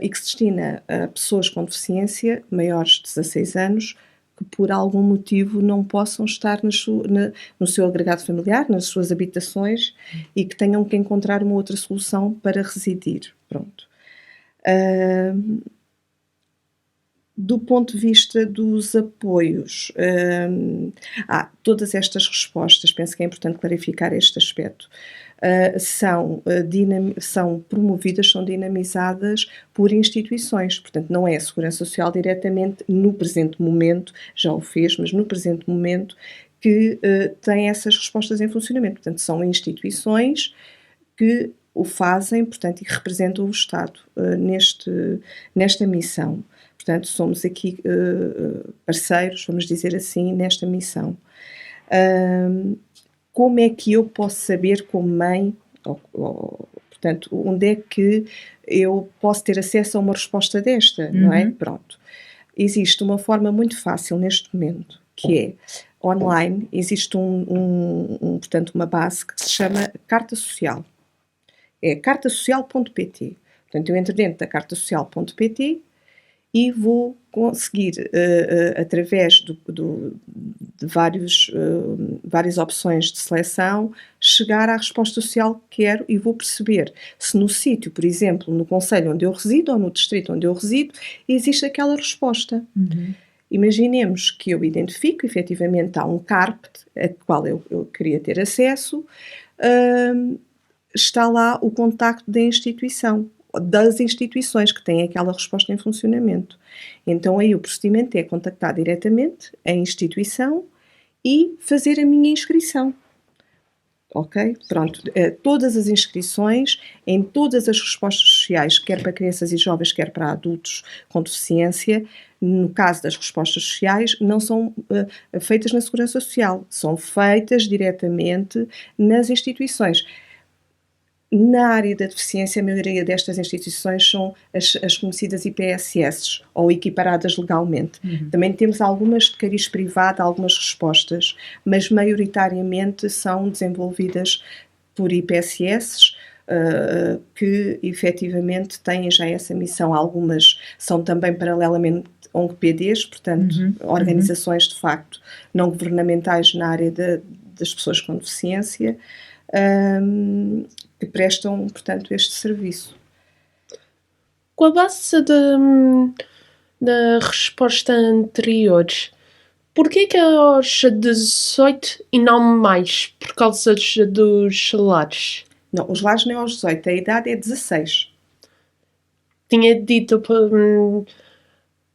e que se destina a pessoas com deficiência maiores de 16 anos que por algum motivo não possam estar no seu agregado familiar, nas suas habitações, e que tenham que encontrar uma outra solução para residir. Pronto. Do ponto de vista dos apoios, todas estas respostas, penso que é importante clarificar este aspecto, são promovidas, são dinamizadas por instituições. Portanto, não é a Segurança Social diretamente, no presente momento, já o fez, mas no presente momento, que tem essas respostas em funcionamento. Portanto, são instituições que o fazem, portanto, e que representam o Estado nesta missão. Portanto, somos aqui parceiros, vamos dizer assim, nesta missão. Como é que eu posso saber, como mãe, portanto, onde é que eu posso ter acesso a uma resposta desta, não é? Pronto. Existe uma forma muito fácil neste momento, que é online. Existe portanto, uma base que se chama Carta Social. É cartasocial.pt. Portanto, eu entro dentro da cartasocial.pt e vou conseguir, através de várias opções de seleção, chegar à resposta social que quero, e vou perceber se no sítio, por exemplo, no concelho onde eu resido ou no distrito onde eu resido, existe aquela resposta. Imaginemos que eu identifico, efetivamente, há um CARPT a qual eu queria ter acesso, está lá o contacto da instituição, das instituições que têm aquela resposta em funcionamento. Então aí o procedimento é contactar diretamente a instituição e fazer a minha inscrição. Ok? Pronto. Todas as inscrições em todas as respostas sociais, quer para crianças e jovens, quer para adultos com deficiência, no caso das respostas sociais, não são feitas na Segurança Social, são feitas diretamente nas instituições. Na área da deficiência, a maioria destas instituições são as conhecidas IPSS, ou equiparadas legalmente. Também temos algumas de cariz privado, algumas respostas, mas maioritariamente são desenvolvidas por IPSS, que efetivamente têm já essa missão. Algumas são também paralelamente ONG-PDs, portanto, organizações de facto não governamentais na área das pessoas com deficiência, que prestam, portanto, este serviço. Com a base da resposta anterior, porquê que é aos 18 e não mais? Por causa dos lares? Não, os lares não é aos 18, a idade é 16. Tinha dito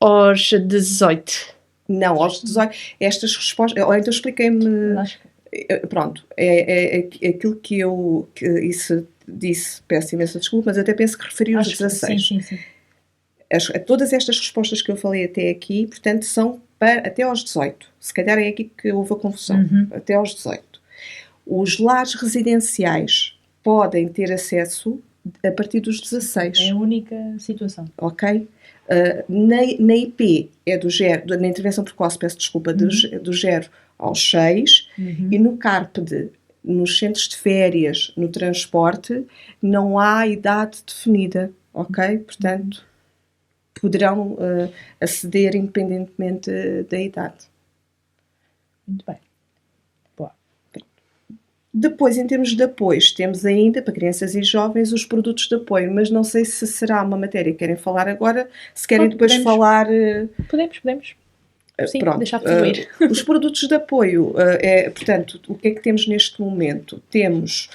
aos 18. Não, aos 18. Estas respostas... Ou então expliquei-me... Pronto, é aquilo que isso disse, peço imensa desculpa, mas até penso que referi aos 16. Sim. Todas estas respostas que eu falei até aqui, portanto, são até aos 18. Se calhar é aqui que houve a confusão. Até aos 18. Os lares residenciais podem ter acesso a partir dos 16. É a única situação. Ok? Na IP é na intervenção precoce, peço desculpa, do 0 aos 6, e no CARPD, nos centros de férias, no transporte, não há idade definida, ok? Portanto, poderão aceder independentemente da idade. Muito bem. Boa. Depois, em termos de apoios, temos ainda, para crianças e jovens, os produtos de apoio, mas não sei se será uma matéria que querem falar agora, se querem depois falar... Podemos. Sim, pronto, deixar fluir. Os produtos de apoio, portanto, o que é que temos neste momento? Temos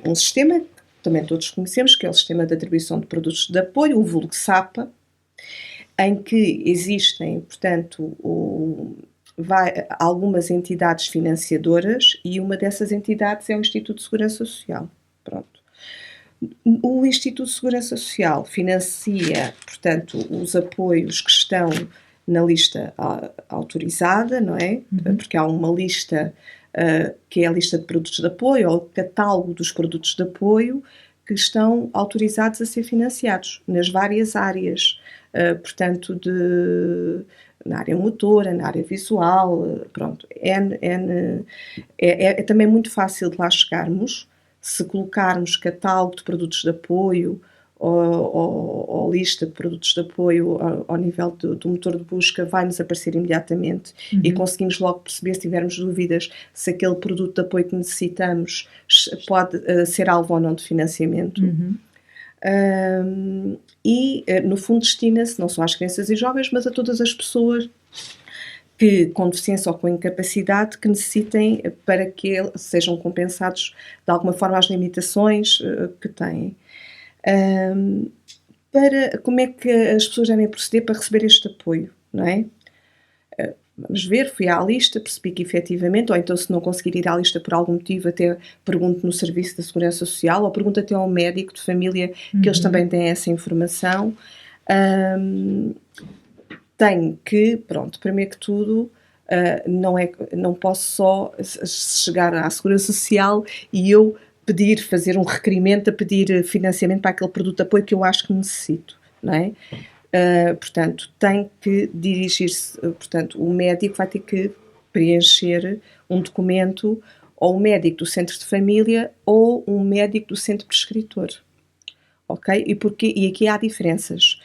um sistema, que também todos conhecemos, que é o Sistema de Atribuição de Produtos de Apoio, o vulgo SAPA, em que existem, portanto, algumas entidades financiadoras e uma dessas entidades é o Instituto de Segurança Social. Pronto. O Instituto de Segurança Social financia, portanto, os apoios que estão na lista autorizada, não é? Porque há uma lista que é a lista de produtos de apoio, ou o catálogo dos produtos de apoio que estão autorizados a ser financiados nas várias áreas, portanto, na área motora, na área visual, pronto. É também muito fácil de lá chegarmos se colocarmos catálogo de produtos de apoio ou lista de produtos de apoio ao nível do motor de busca, vai-nos aparecer imediatamente e conseguimos logo perceber, se tivermos dúvidas, se aquele produto de apoio que necessitamos pode ser alvo ou não de financiamento. E, no fundo, destina-se não só às crianças e jovens, mas a todas as pessoas com deficiência ou com incapacidade que necessitem para que sejam compensados de alguma forma as limitações que têm. Como é que as pessoas devem proceder para receber este apoio, não é? Vamos ver, fui à lista, percebi que efetivamente, ou então se não conseguir ir à lista por algum motivo, até pergunto no Serviço da Segurança Social, ou pergunto até ao médico de família, que eles também têm essa informação. Tenho que, pronto, primeiro que tudo, não posso só chegar à Segurança Social e eu fazer um requerimento a pedir financiamento para aquele produto de apoio que eu acho que necessito, não é? Portanto, tem que dirigir-se, portanto, o médico vai ter que preencher um documento, ou o médico do centro de família ou um médico do centro prescritor, ok? E aqui há diferenças.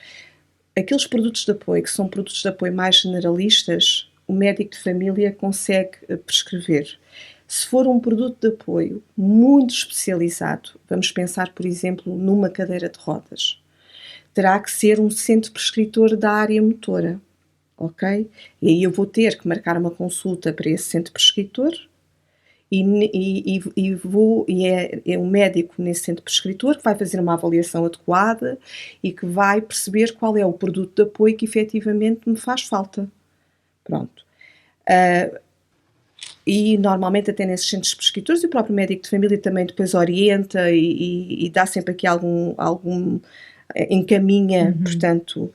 Aqueles produtos de apoio que são produtos de apoio mais generalistas, o médico de família consegue prescrever. Se for um produto de apoio muito especializado, vamos pensar, por exemplo, numa cadeira de rodas, terá que ser um centro prescritor da área motora, ok? E aí eu vou ter que marcar uma consulta para esse centro prescritor é um médico nesse centro prescritor que vai fazer uma avaliação adequada e que vai perceber qual é o produto de apoio que efetivamente me faz falta. Pronto. E normalmente até nesses centros prescritores o próprio médico de família também depois orienta e dá sempre aqui algum encaminha, portanto,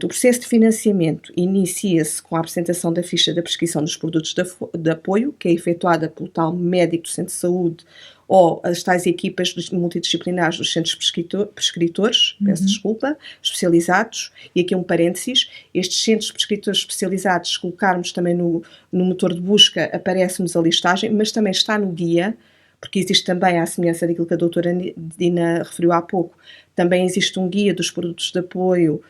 o processo de financiamento inicia-se com a apresentação da ficha da prescrição dos produtos de apoio, que é efetuada pelo tal médico do centro de saúde ou as tais equipas multidisciplinares dos centros prescritores, peço desculpa, especializados, e aqui um parênteses, estes centros prescritores especializados, se colocarmos também no motor de busca, aparece-nos a listagem, mas também está no guia, porque existe também, à semelhança daquilo que a doutora Dina referiu há pouco, também existe um guia dos produtos de apoio,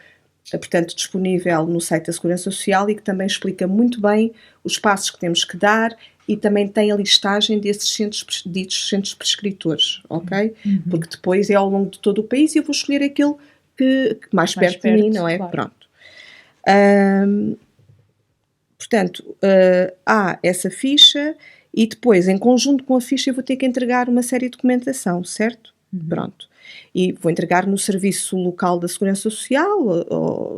portanto, disponível no site da Segurança Social e que também explica muito bem os passos que temos que dar e também tem a listagem desses ditos centros prescritores, ok? Porque depois é ao longo de todo o país e eu vou escolher aquele que mais perto de mim, não é? Claro. Pronto. Portanto, há essa ficha e depois, em conjunto com a ficha, eu vou ter que entregar uma série de documentação, certo? Pronto. E vou entregar no serviço local da Segurança Social,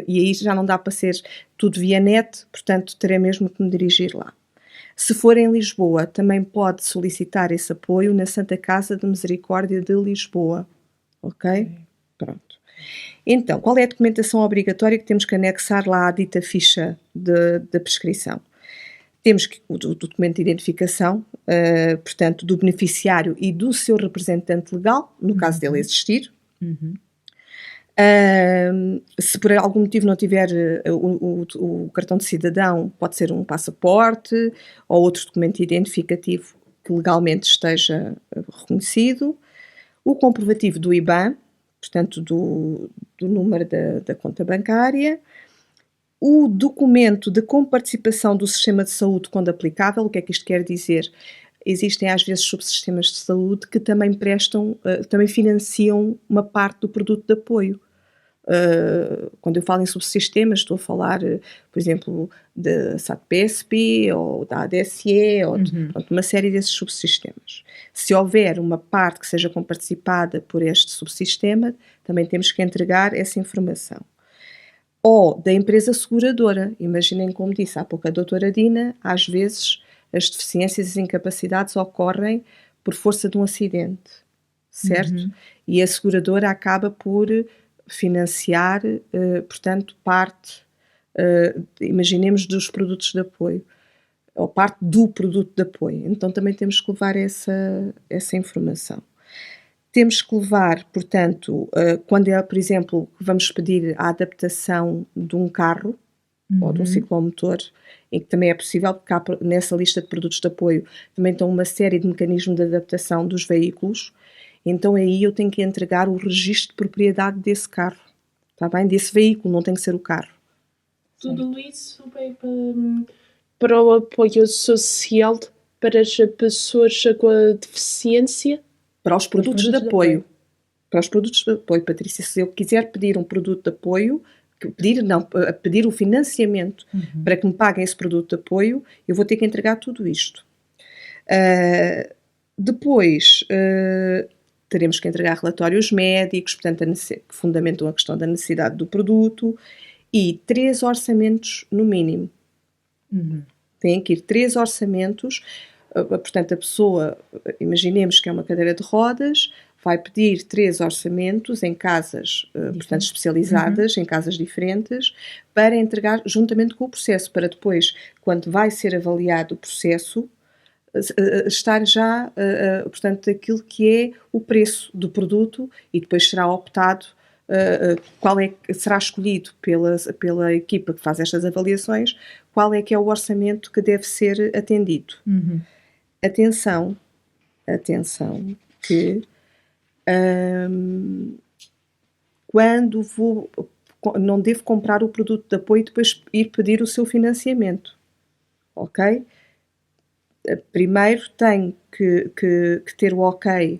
e aí já não dá para ser tudo via net, portanto terei mesmo que me dirigir lá. Se for em Lisboa, também pode solicitar esse apoio na Santa Casa de Misericórdia de Lisboa, ok? Pronto. Então, qual é a documentação obrigatória que temos que anexar lá à dita ficha da prescrição? Temos o documento de identificação, portanto, do beneficiário e do seu representante legal, no caso dele existir. Se por algum motivo não tiver o cartão de cidadão, pode ser um passaporte ou outro documento identificativo que legalmente esteja reconhecido. O comprovativo do IBAN, portanto, do número da conta bancária. O documento de comparticipação do sistema de saúde quando aplicável. O que é que isto quer dizer? Existem às vezes subsistemas de saúde que também também financiam uma parte do produto de apoio. Quando eu falo em subsistemas, estou a falar, por exemplo, da SAT-PSP ou da ADSE ou de uma série desses subsistemas. Se houver uma parte que seja comparticipada por este subsistema, também temos que entregar essa informação. ou da empresa seguradora. Imaginem, como disse há pouco a doutora Dina, às vezes as deficiências e as incapacidades ocorrem por força de um acidente, certo? E a seguradora acaba por financiar, portanto, parte, imaginemos, dos produtos de apoio, ou parte do produto de apoio. Então também temos que levar essa informação. Temos que levar, portanto, quando é, por exemplo, vamos pedir a adaptação de um carro ou de um ciclomotor, em que também é possível, porque nessa lista de produtos de apoio também estão uma série de mecanismos de adaptação dos veículos. Então aí eu tenho que entregar o registro de propriedade desse carro, está bem? Desse veículo, não tem que ser o carro. Tudo isso vai para o apoio social para as pessoas com a deficiência? Para os produtos de apoio. Para os produtos de apoio, Patrícia. Se eu quiser pedir um produto de apoio, pedir o financiamento para que me paguem esse produto de apoio, eu vou ter que entregar tudo isto. Depois, teremos que entregar relatórios médicos, portanto, que fundamentam a questão da necessidade do produto, e 3 orçamentos no mínimo. Têm que ir 3 orçamentos. Portanto, a pessoa, imaginemos que é uma cadeira de rodas, vai pedir 3 orçamentos em casas, portanto, especializadas, em casas diferentes, para entregar juntamente com o processo, para depois, quando vai ser avaliado o processo, estar já, portanto, aquilo que é o preço do produto, e depois será optado qual é que será escolhido pela equipa que faz estas avaliações, qual é que é o orçamento que deve ser atendido. Atenção, que quando não devo comprar o produto de apoio e depois ir pedir o seu financiamento, ok? Primeiro tenho que ter o ok,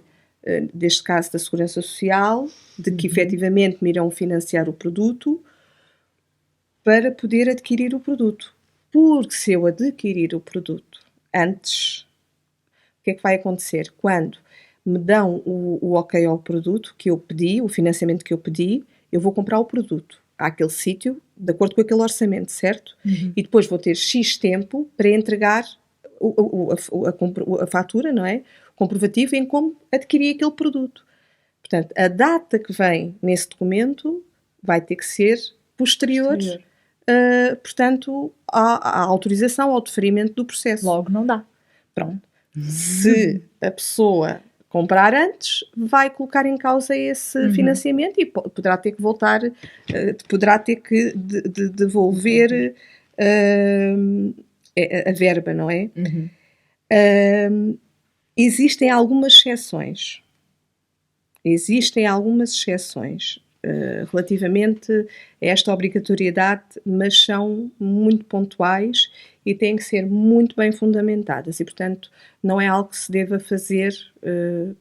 deste caso da Segurança Social, de que efetivamente me irão financiar o produto para poder adquirir o produto. Porque se eu adquirir o produto antes, o que é que vai acontecer? Quando me dão o ok ao produto que eu pedi, o financiamento que eu pedi, eu vou comprar o produto àquele sítio, de acordo com aquele orçamento, certo? E depois vou ter X tempo para entregar a fatura, não é? O comprovativo em como adquiri aquele produto. Portanto, a data que vem nesse documento vai ter que ser posterior. Portanto, à autorização, ao deferimento do processo. Logo não dá. Pronto. Se a pessoa comprar antes, vai colocar em causa esse financiamento e poderá ter que voltar, poderá ter que devolver a verba, não é? Existem algumas exceções. Relativamente a esta obrigatoriedade, mas são muito pontuais e têm que ser muito bem fundamentadas e, portanto, não é algo que se deva fazer,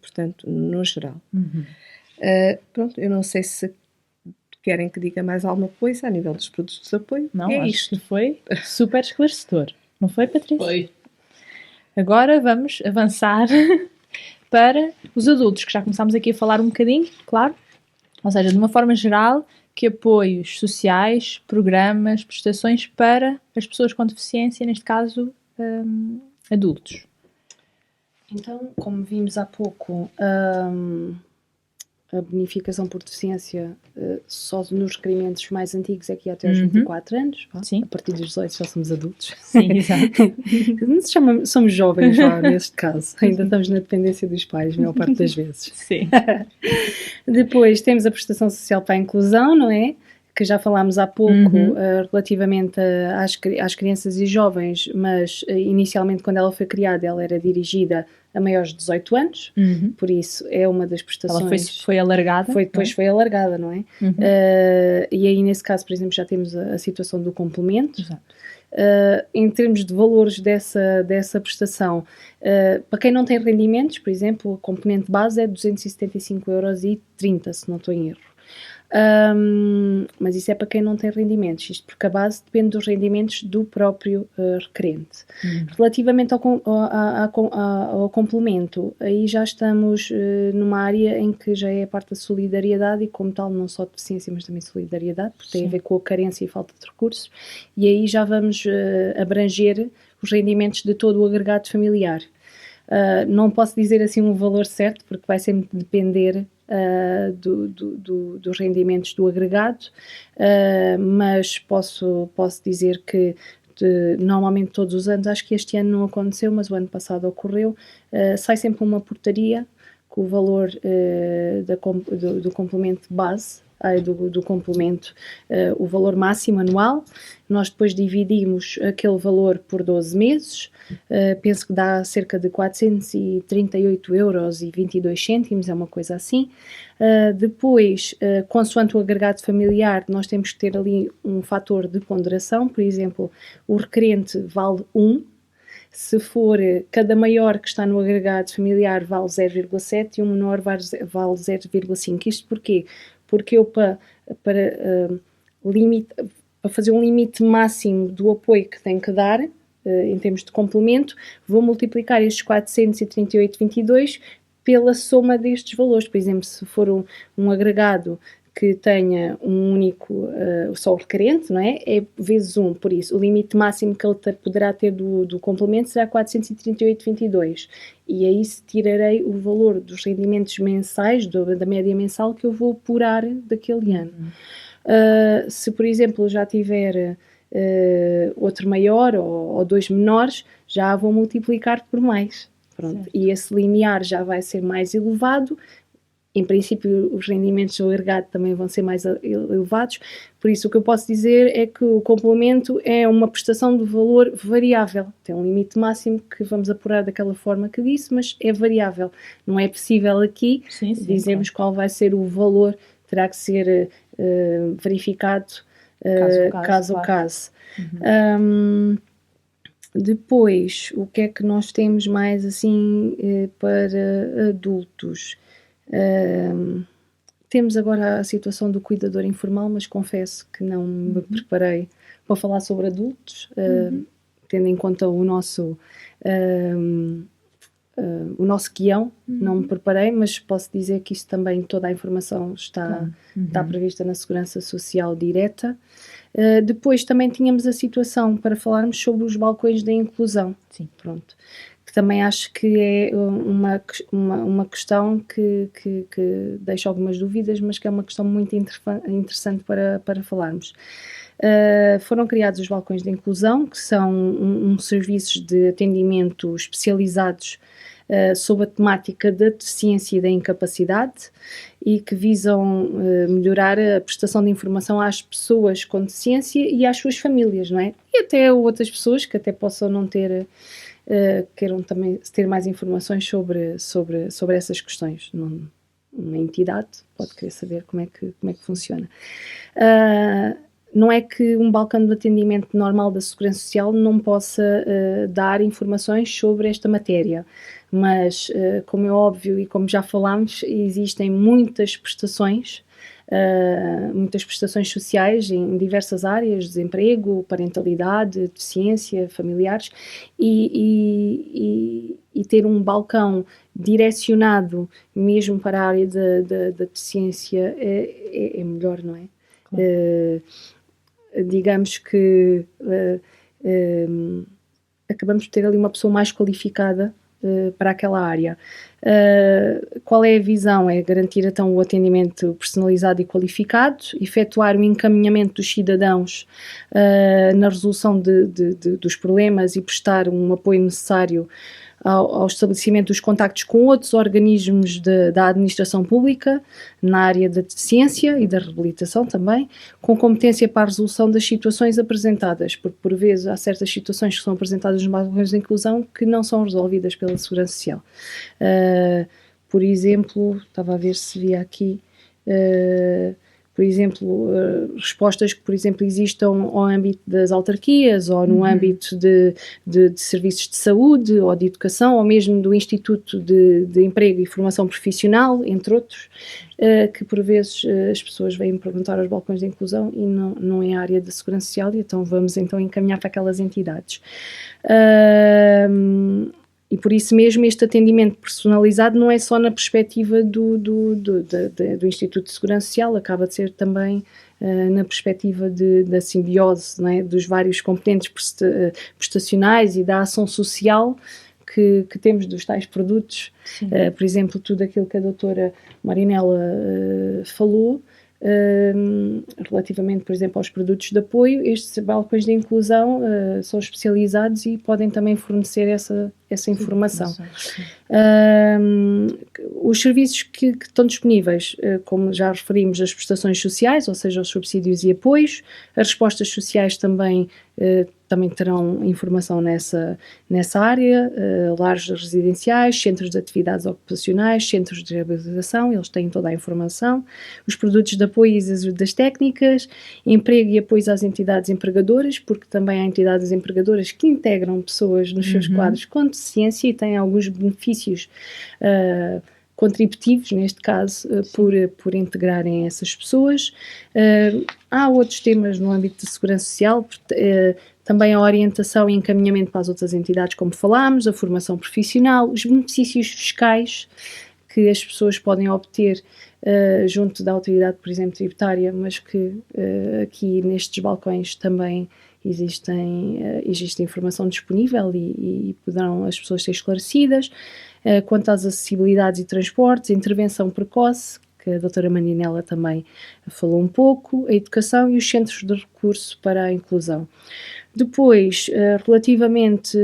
portanto, no geral. Pronto, eu não sei se querem que diga mais alguma coisa a nível dos produtos de apoio. Não, acho que foi super esclarecedor. Não foi, Patrícia? Foi. Agora vamos avançar para os adultos, que já começámos aqui a falar um bocadinho, claro. Ou seja, de uma forma geral, que apoios sociais, programas, prestações para as pessoas com deficiência, neste caso, adultos. Então, como vimos há pouco, a bonificação por deficiência só nos requerimentos mais antigos é que ia até aos 24 anos. Sim. A partir dos 18 já somos adultos. Sim, exato. Somos jovens já, neste caso. Ainda estamos na dependência dos pais, a maior parte das vezes. Sim. Depois temos a prestação social para a inclusão, não é? Que já falámos há pouco relativamente às crianças e jovens, mas inicialmente quando ela foi criada ela era dirigida a maiores de 18 anos, por isso é uma das prestações... Ela foi alargada. Depois foi alargada, não é? E aí nesse caso, por exemplo, já temos a situação do complemento. Exato. Em termos de valores dessa prestação, para quem não tem rendimentos, por exemplo, o componente base é 275,30 €, se não estou em erro. Mas isso é para quem não tem rendimentos, isto porque a base depende dos rendimentos do próprio requerente. Relativamente ao complemento, aí já estamos numa área em que já é a parte da solidariedade e, como tal, não só deficiência, mas também solidariedade, porque tem a ver com a carência e falta de recursos, e aí já vamos abranger os rendimentos de todo o agregado familiar. Não posso dizer assim um valor certo, porque vai sempre depender dos rendimentos do agregado, mas posso dizer que normalmente todos os anos, acho que este ano não aconteceu, mas o ano passado ocorreu, sai sempre uma portaria com o valor do complemento base, do complemento, o valor máximo anual. Nós depois dividimos aquele valor por 12 meses, penso que dá cerca de 438,22 €, é uma coisa assim. Depois, consoante o agregado familiar, nós temos que ter ali um fator de ponderação, por exemplo, o requerente vale 1, se for cada maior que está no agregado familiar vale 0,7 e o menor vale 0,5. Isto porquê? Porque eu para fazer um limite máximo do apoio que tenho que dar, em termos de complemento, vou multiplicar estes 438,22 pela soma destes valores. Por exemplo, se for um agregado que tenha um único, só o requerente, não é? É vezes 1, por isso o limite máximo que ele poderá ter do complemento será 438,22. E aí tirarei o valor dos rendimentos mensais, da média mensal que eu vou apurar daquele ano. Se, por exemplo, já tiver outro maior ou 2 menores, já vou multiplicar por mais. Pronto. E esse limiar já vai ser mais elevado. Em princípio, os rendimentos do agregado também vão ser mais elevados, por isso o que eu posso dizer é que o complemento é uma prestação de valor variável. Tem um limite máximo que vamos apurar daquela forma que disse, mas é variável. Não é possível aqui dizermos qual vai ser o valor, terá que ser verificado caso a caso. Depois, o que é que nós temos mais assim para adultos? Temos agora a situação do cuidador informal, mas confesso que não me preparei para falar sobre adultos, tendo em conta o nosso guião, não me preparei, mas posso dizer que isso também, toda a informação está prevista na Segurança Social direta. Depois também tínhamos a situação para falarmos sobre os balcões da inclusão. Sim. Pronto. Que também acho que é uma questão que deixa algumas dúvidas, mas que é uma questão muito interessante para falarmos. Foram criados os balcões de inclusão, que são serviços de atendimento especializados sobre a temática da deficiência e da incapacidade e que visam melhorar a prestação de informação às pessoas com deficiência e às suas famílias, não é? E até outras pessoas que até possam não ter, queiram também ter mais informações sobre essas questões. Uma entidade pode querer saber como é que funciona. Não é que um balcão de atendimento normal da Segurança Social não possa dar informações sobre esta matéria, mas, como é óbvio e como já falámos, existem muitas prestações sociais em diversas áreas, desemprego, parentalidade, deficiência, familiares, e ter um balcão direcionado mesmo para a área da deficiência é melhor, não é? Claro. Digamos que acabamos de ter ali uma pessoa mais qualificada para aquela área. Qual é a visão? É garantir então o atendimento personalizado e qualificado, efetuar o encaminhamento dos cidadãos na resolução dos problemas e prestar um apoio necessário ao estabelecimento dos contactos com outros organismos da administração pública na área da deficiência e da reabilitação também, com competência para a resolução das situações apresentadas, porque por vezes há certas situações que são apresentadas nos balcões de inclusão que não são resolvidas pela Segurança Social. Por exemplo, estava a ver se via aqui, por exemplo, respostas que, por exemplo, existam ao âmbito das autarquias ou no âmbito de serviços de saúde ou de educação ou mesmo do Instituto de Emprego e Formação Profissional, entre outros, que por vezes as pessoas vêm perguntar aos balcões de inclusão e não é a área da segurança social, e então vamos então encaminhar para aquelas entidades. E por isso mesmo este atendimento personalizado não é só na perspectiva do Instituto de Segurança Social, acaba de ser também na perspectiva da simbiose, não é? Dos vários componentes prestacionais e da ação social que temos dos tais produtos. Por exemplo, tudo aquilo que a doutora Marinela falou, relativamente, por exemplo, aos produtos de apoio, estes balcões de inclusão são especializados e podem também fornecer essa informação. Os serviços que estão disponíveis, como já referimos, as prestações sociais, ou seja, os subsídios e apoios, as respostas sociais também terão informação nessa área, lares residenciais, centros de atividades ocupacionais, centros de reabilitação, eles têm toda a informação, os produtos de apoio e as ajudas técnicas, emprego e apoio às entidades empregadoras, porque também há entidades empregadoras que integram pessoas nos seus quadros com deficiência e têm alguns benefícios contributivos, neste caso, por integrarem essas pessoas. Há outros temas no âmbito da segurança social, também a orientação e encaminhamento para as outras entidades, como falámos, a formação profissional, os benefícios fiscais que as pessoas podem obter junto da autoridade, por exemplo, tributária, mas que aqui nestes balcões também existe informação disponível e poderão as pessoas ser esclarecidas. Quanto às acessibilidades e transportes, a intervenção precoce, que a doutora Marinela também falou um pouco, a educação e os centros de recurso para a inclusão. Depois, relativamente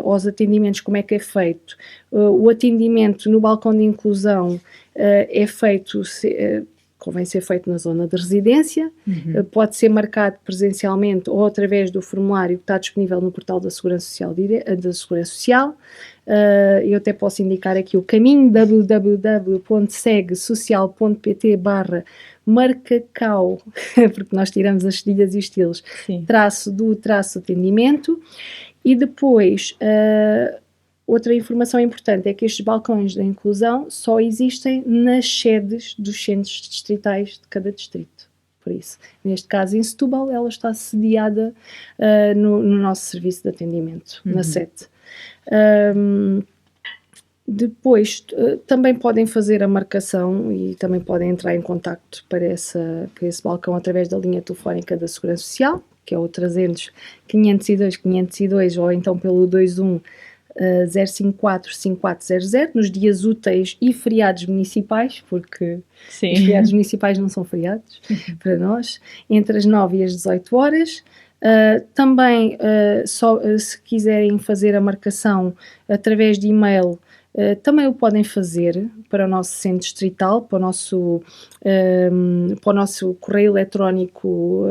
aos atendimentos, como é que é feito? O atendimento no balcão de inclusão é feito... convém ser feito na zona de residência, pode ser marcado presencialmente ou através do formulário que está disponível no portal da Segurança Social. Eu até posso indicar aqui o caminho, www.segsocial.pt/marcacau, porque nós tiramos as cedilhas e os estilos, _atendimento, e depois... outra informação importante é que estes balcões da inclusão só existem nas sedes dos centros distritais de cada distrito. Por isso, neste caso em Setúbal, ela está sediada no nosso serviço de atendimento, na sede. Depois, também podem fazer a marcação e também podem entrar em contacto para esse balcão através da linha telefónica da Segurança Social, que é o 300 502 502, ou então pelo 21 054 5400, nos dias úteis e feriados municipais, porque os feriados municipais não são feriados para nós, entre as 9 e as 18 horas. Também, se quiserem fazer a marcação através de e-mail, também o podem fazer para o nosso centro distrital, para o nosso correio eletrónico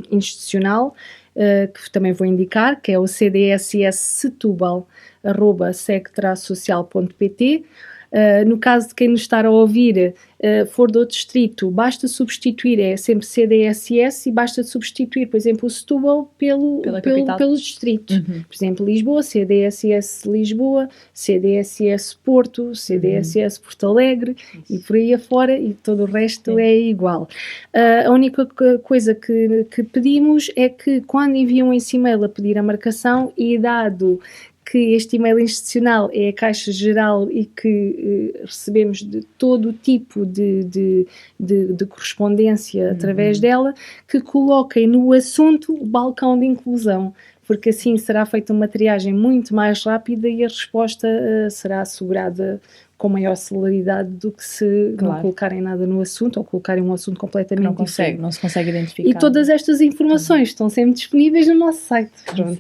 institucional, que também vou indicar, que é o cdss-setúbal@seg-social.pt. No caso de quem nos está a ouvir for do outro distrito, basta substituir, é sempre CDSS, e basta substituir, por exemplo, o Setúbal pelo distrito. Por exemplo, Lisboa, CDSS Lisboa, CDSS Porto, CDSS Porto Alegre, e por aí afora, e todo o resto é igual. A única coisa que pedimos é que quando enviam esse e-mail a pedir a marcação, e dado que este e-mail institucional é a caixa geral e que recebemos de todo o tipo de correspondência através dela, que coloquem no assunto o balcão de inclusão, porque assim será feita uma triagem muito mais rápida e a resposta será assegurada com maior celeridade do que se não colocarem nada no assunto ou colocarem um assunto completamente diferente. Não se consegue identificar. E todas estas informações estão sempre disponíveis no nosso site. Pronto.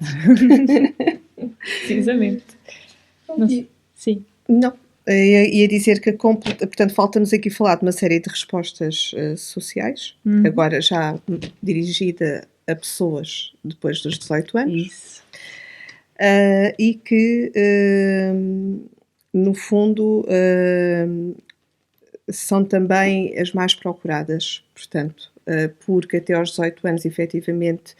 Precisamente. Sim. Não. Ia dizer que, portanto, falta-nos aqui falar de uma série de respostas sociais, agora já dirigida a pessoas depois dos 18 anos. Isso. E que, no fundo, são também as mais procuradas, portanto, porque até aos 18 anos, efetivamente,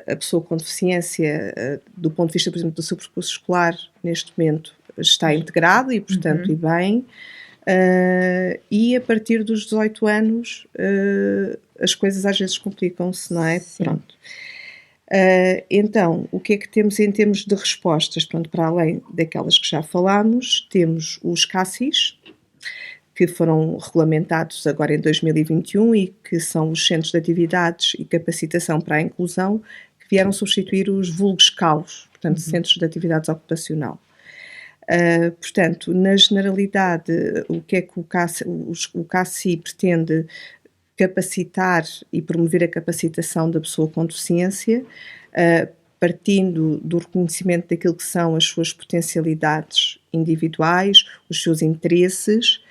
a pessoa com deficiência, do ponto de vista, por exemplo, do seu percurso escolar, neste momento, está integrado e, portanto, e bem. E a partir dos 18 anos, as coisas às vezes complicam-se, não é? Sim. Pronto. Então, o que é que temos em termos de respostas? Pronto, para além daquelas que já falámos, temos os CACIs, que foram regulamentados agora em 2021 e que são os Centros de Atividades e Capacitação para a Inclusão, que vieram substituir os vulgos CAUs, portanto, Centros de Atividades Ocupacional. Portanto, na generalidade, o que é que o CACI pretende? Capacitar e promover a capacitação da pessoa com deficiência, partindo do reconhecimento daquilo que são as suas potencialidades individuais, os seus interesses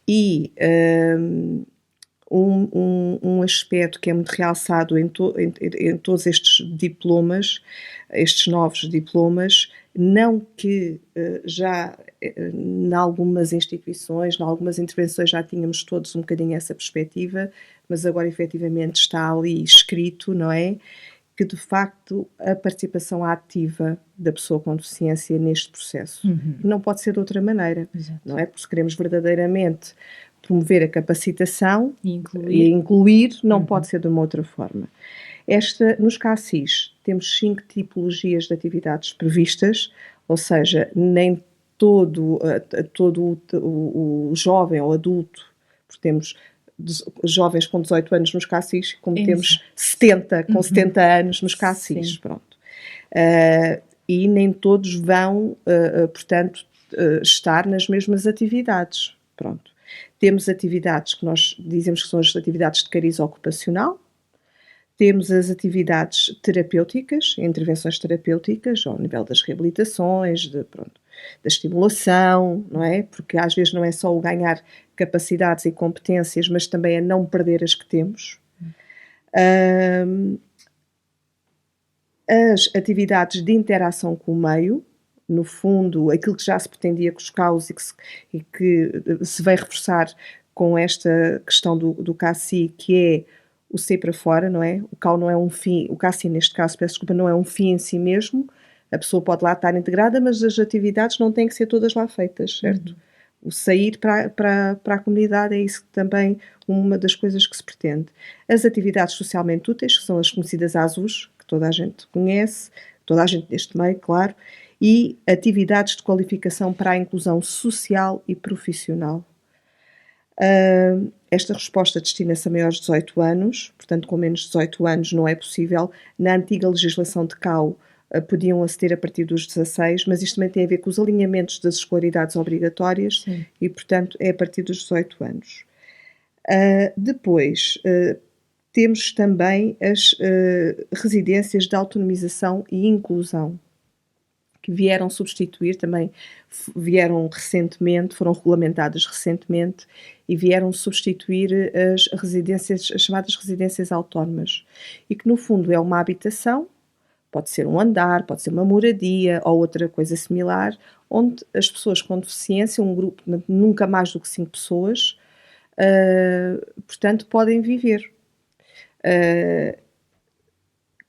e um aspecto que é muito realçado em todos estes diplomas, estes novos diplomas, não que já em algumas instituições, em algumas intervenções já tínhamos todos um bocadinho essa perspectiva, mas agora efetivamente está ali escrito, não é? Que de facto a participação ativa da pessoa com deficiência neste processo não pode ser de outra maneira, não é? Porque se queremos verdadeiramente promover a capacitação e incluir não pode ser de uma outra forma. Nos CACIs temos 5 tipologias de atividades previstas, ou seja, nem todo o jovem ou adulto, porque temos jovens com 18 anos nos CACIs, como temos 70 com 70 anos nos CACIs, pronto. E nem todos vão, portanto, estar nas mesmas atividades, pronto. Temos atividades que nós dizemos que são as atividades de cariz ocupacional, temos as atividades terapêuticas, intervenções terapêuticas, ao nível das reabilitações, da estimulação, não é? Porque às vezes não é só o ganhar capacidades e competências, mas também a não perder as que temos. As atividades de interação com o meio, no fundo, aquilo que já se pretendia com os CAUs e que se vai reforçar com esta questão do CACI, que é o sair para fora, não é? O CAU não é um fim, o CACI neste caso, peço desculpa, não é um fim em si mesmo, a pessoa pode lá estar integrada, mas as atividades não têm que ser todas lá feitas, certo? O sair para a comunidade é isso também uma das coisas que se pretende. As atividades socialmente úteis, que são as conhecidas ASUs, que toda a gente conhece, toda a gente deste meio, claro, e atividades de qualificação para a inclusão social e profissional. Esta resposta destina-se a maiores de 18 anos, portanto com menos de 18 anos não é possível. Na antiga legislação de CAU podiam aceder a partir dos 16, mas isto também tem a ver com os alinhamentos das escolaridades obrigatórias. Sim. E portanto é a partir dos 18 anos. Depois temos também as residências de autonomização e inclusão, que vieram substituir também, vieram recentemente, foram regulamentadas recentemente e vieram substituir as chamadas residências autónomas, e que no fundo é uma habitação, pode ser um andar, pode ser uma moradia ou outra coisa similar, onde as pessoas com deficiência, um grupo nunca mais do que 5 pessoas, portanto podem viver.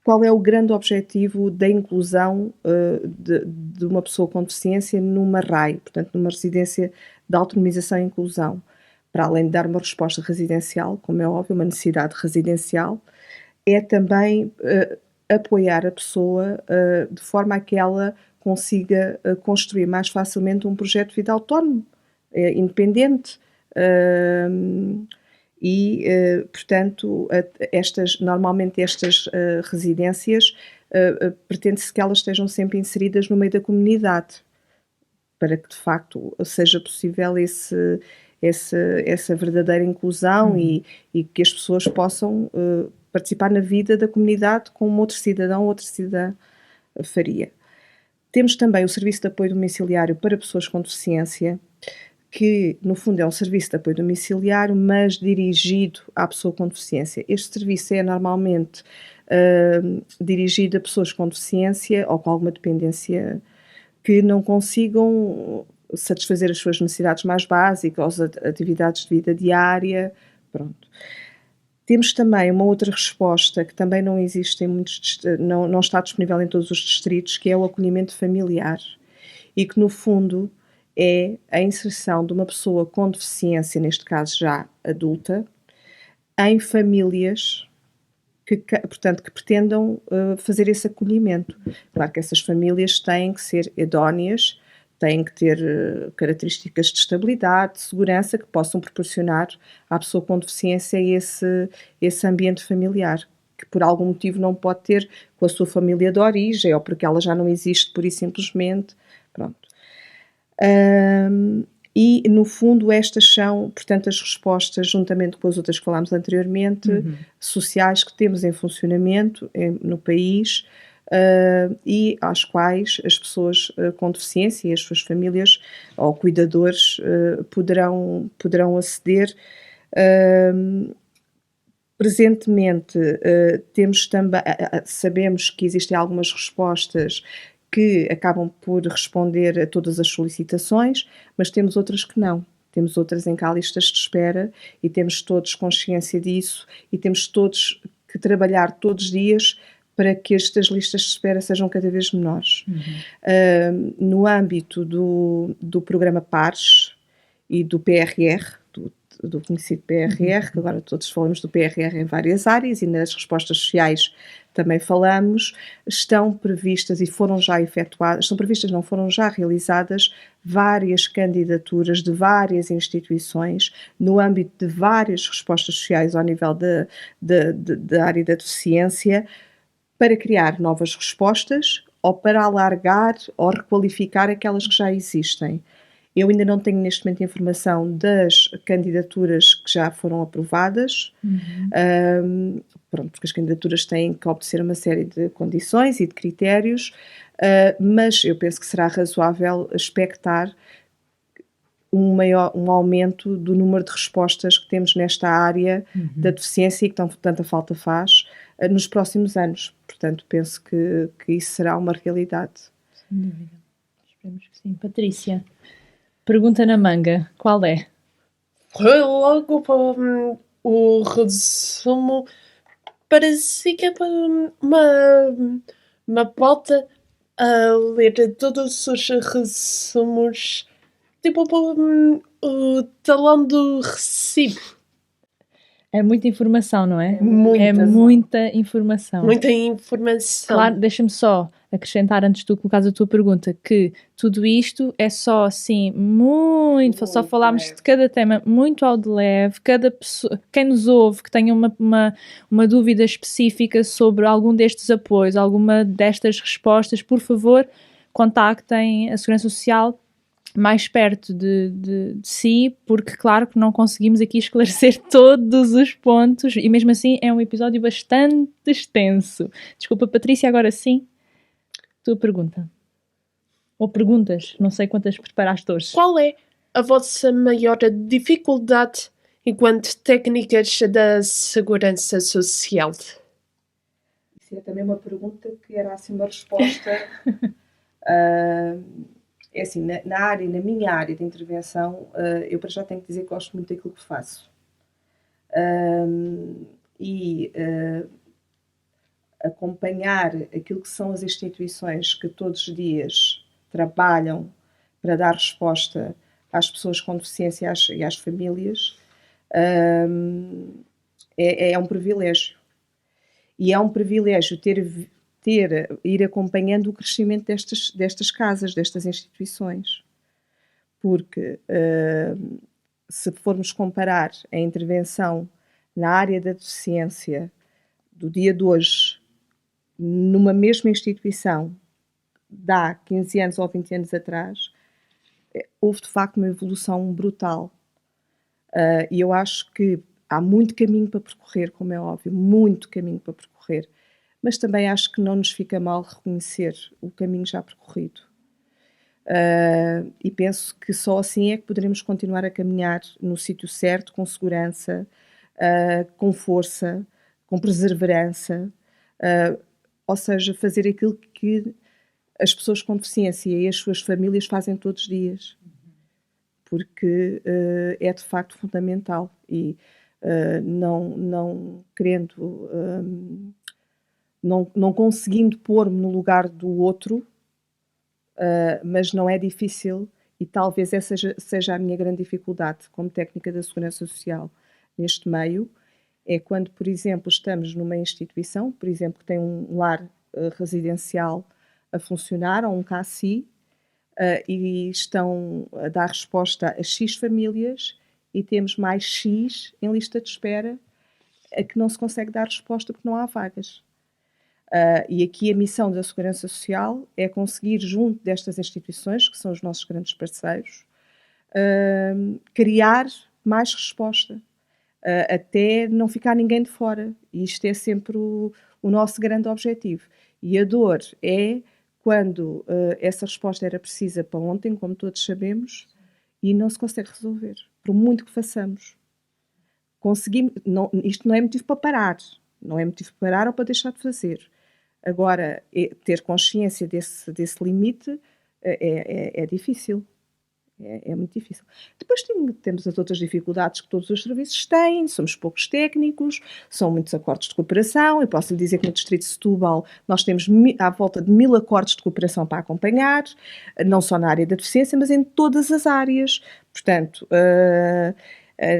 Qual é o grande objetivo da inclusão de uma pessoa com deficiência numa RAI, portanto numa residência de autonomização e inclusão? Para além de dar uma resposta residencial, como é óbvio, uma necessidade residencial, é também apoiar a pessoa de forma a que ela consiga construir mais facilmente um projeto de vida autónomo, independente, portanto, normalmente estas residências pretende-se que elas estejam sempre inseridas no meio da comunidade, para que de facto seja possível essa verdadeira inclusão e que as pessoas possam participar na vida da comunidade como outro cidadão ou outra cidadã faria. Temos também o Serviço de Apoio Domiciliário para Pessoas com Deficiência, que no fundo é um serviço de apoio domiciliário, mas dirigido à pessoa com deficiência. Este serviço é normalmente dirigido a pessoas com deficiência ou com alguma dependência que não consigam satisfazer as suas necessidades mais básicas, as atividades de vida diária, pronto. Temos também uma outra resposta que também não existe em muitos, não está disponível em todos os distritos, que é o acolhimento familiar, e que no fundo é a inserção de uma pessoa com deficiência, neste caso já adulta, em famílias que pretendam fazer esse acolhimento. Claro que essas famílias têm que ser idóneas, têm que ter características de estabilidade, de segurança, que possam proporcionar à pessoa com deficiência esse ambiente familiar, que por algum motivo não pode ter com a sua família de origem, ou porque ela já não existe pura e simplesmente. Pronto. E, no fundo, estas são, portanto, as respostas, juntamente com as outras que falámos anteriormente, sociais que temos em funcionamento no país, e às quais as pessoas com deficiência e as suas famílias ou cuidadores poderão aceder. Presentemente, sabemos que existem algumas respostas que acabam por responder a todas as solicitações, mas temos outras que não. Temos outras em que há listas de espera e temos todos consciência disso e temos todos que trabalhar todos os dias para que estas listas de espera sejam cada vez menores. No âmbito do programa PARES e do PRR, do conhecido PRR, que agora todos falamos do PRR em várias áreas e nas respostas sociais também falamos, estão previstas e foram já efetuadas, foram já realizadas várias candidaturas de várias instituições no âmbito de várias respostas sociais ao nível da área da deficiência para criar novas respostas ou para alargar ou requalificar aquelas que já existem. Eu ainda não tenho neste momento informação das candidaturas que já foram aprovadas, porque as candidaturas têm que obedecer uma série de condições e de critérios, mas eu penso que será razoável expectar um aumento do número de respostas que temos nesta área da deficiência e que tanta falta faz nos próximos anos. Portanto, penso que isso será uma realidade. Sem dúvida. Esperemos que sim. Patrícia, pergunta na manga, qual é? Logo para o resumo, parece que é uma pauta a ler todos os resumos, tipo o talão do recibo. É muita informação, não é? Muita. É muita informação. Muita informação. Claro, deixa-me só acrescentar, antes de tu colocares a tua pergunta, que tudo isto é só assim, muito só falámos de cada tema muito ao de leve, cada pessoa, quem nos ouve, que tenha uma dúvida específica sobre algum destes apoios, alguma destas respostas, por favor, contactem a Segurança Social mais perto de si, porque claro que não conseguimos aqui esclarecer todos os pontos e mesmo assim é um episódio bastante extenso. Desculpa, Patrícia, agora sim, tua pergunta. Ou perguntas, não sei quantas preparaste hoje. Qual é a vossa maior dificuldade enquanto técnicas da Segurança Social? Isso é também uma pergunta que era assim uma resposta... É assim, na minha área de intervenção, eu para já tenho que dizer que gosto muito daquilo que faço. Acompanhar aquilo que são as instituições que todos os dias trabalham para dar resposta às pessoas com deficiência e às famílias, é um privilégio. E é um privilégio ir acompanhando o crescimento destas casas, destas instituições. Porque se formos comparar a intervenção na área da deficiência do dia de hoje, numa mesma instituição, de há 15 anos ou 20 anos atrás, houve de facto uma evolução brutal. E eu acho que há muito caminho para percorrer, como é óbvio, muito caminho para percorrer. Mas também acho que não nos fica mal reconhecer o caminho já percorrido. E penso que só assim é que poderemos continuar a caminhar no sítio certo, com segurança, com força, com perseverança, ou seja, fazer aquilo que as pessoas com deficiência e as suas famílias fazem todos os dias. porque é de facto fundamental e não querendo, não conseguindo pôr-me no lugar do outro, mas não é difícil e talvez essa seja a minha grande dificuldade como técnica da Segurança Social neste meio, é quando, por exemplo, estamos numa instituição, por exemplo, que tem um lar residencial a funcionar, ou um CACI, e estão a dar resposta a X famílias e temos mais X em lista de espera a que não se consegue dar resposta porque não há vagas. E aqui a missão da Segurança Social é conseguir, junto destas instituições, que são os nossos grandes parceiros, criar mais resposta, até não ficar ninguém de fora. E isto é sempre o nosso grande objetivo. E a dor é quando essa resposta era precisa para ontem, como todos sabemos, e não se consegue resolver, por muito que façamos. Isto não é motivo para parar, não é motivo para parar ou para deixar de fazer. Agora, ter consciência desse limite é difícil. É muito difícil. Depois temos as outras dificuldades que todos os serviços têm, somos poucos técnicos, são muitos acordos de cooperação. Eu posso lhe dizer que no Distrito de Setúbal nós temos à volta de 1000 acordos de cooperação para acompanhar, não só na área da deficiência, mas em todas as áreas. Portanto,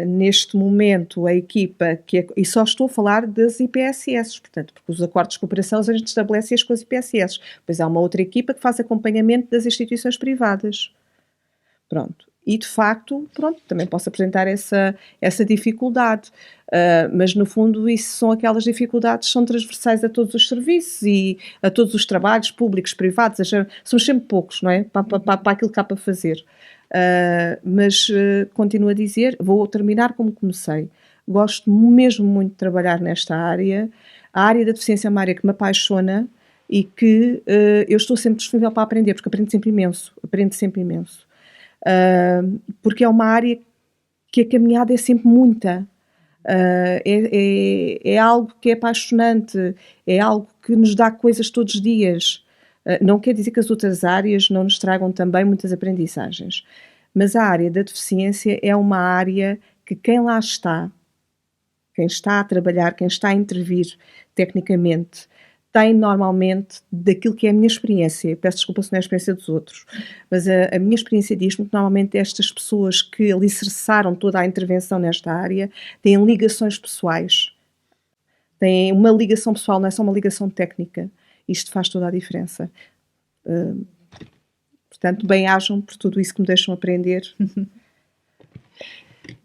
neste momento a equipa, e só estou a falar das IPSS, portanto, porque os acordos de cooperação a gente estabelece com as IPSS. Depois há uma outra equipa que faz acompanhamento das instituições privadas. Pronto. E, de facto, também posso apresentar essa dificuldade. Mas, no fundo, isso são aquelas dificuldades que são transversais a todos os serviços e a todos os trabalhos públicos, privados. Somos sempre poucos, não é? Para aquilo que há para fazer. Mas, continuo a dizer, vou terminar como comecei. Gosto mesmo muito de trabalhar nesta área. A área da deficiência é uma área que me apaixona e que eu estou sempre disponível para aprender, porque aprendo sempre imenso. Porque é uma área que a caminhada é sempre muita. É algo que é apaixonante, é algo que nos dá coisas todos os dias. Não quer dizer que as outras áreas não nos tragam também muitas aprendizagens, mas a área da deficiência é uma área que quem lá está, quem está a trabalhar, quem está a intervir tecnicamente, tem normalmente, daquilo que é a minha experiência, peço desculpa se não é a experiência dos outros, mas a minha experiência diz-me que normalmente estas pessoas que alicerçaram toda a intervenção nesta área têm ligações pessoais, têm uma ligação pessoal, não é só uma ligação técnica. Isto faz toda a diferença. Portanto, bem-ajam por tudo isso que me deixam aprender.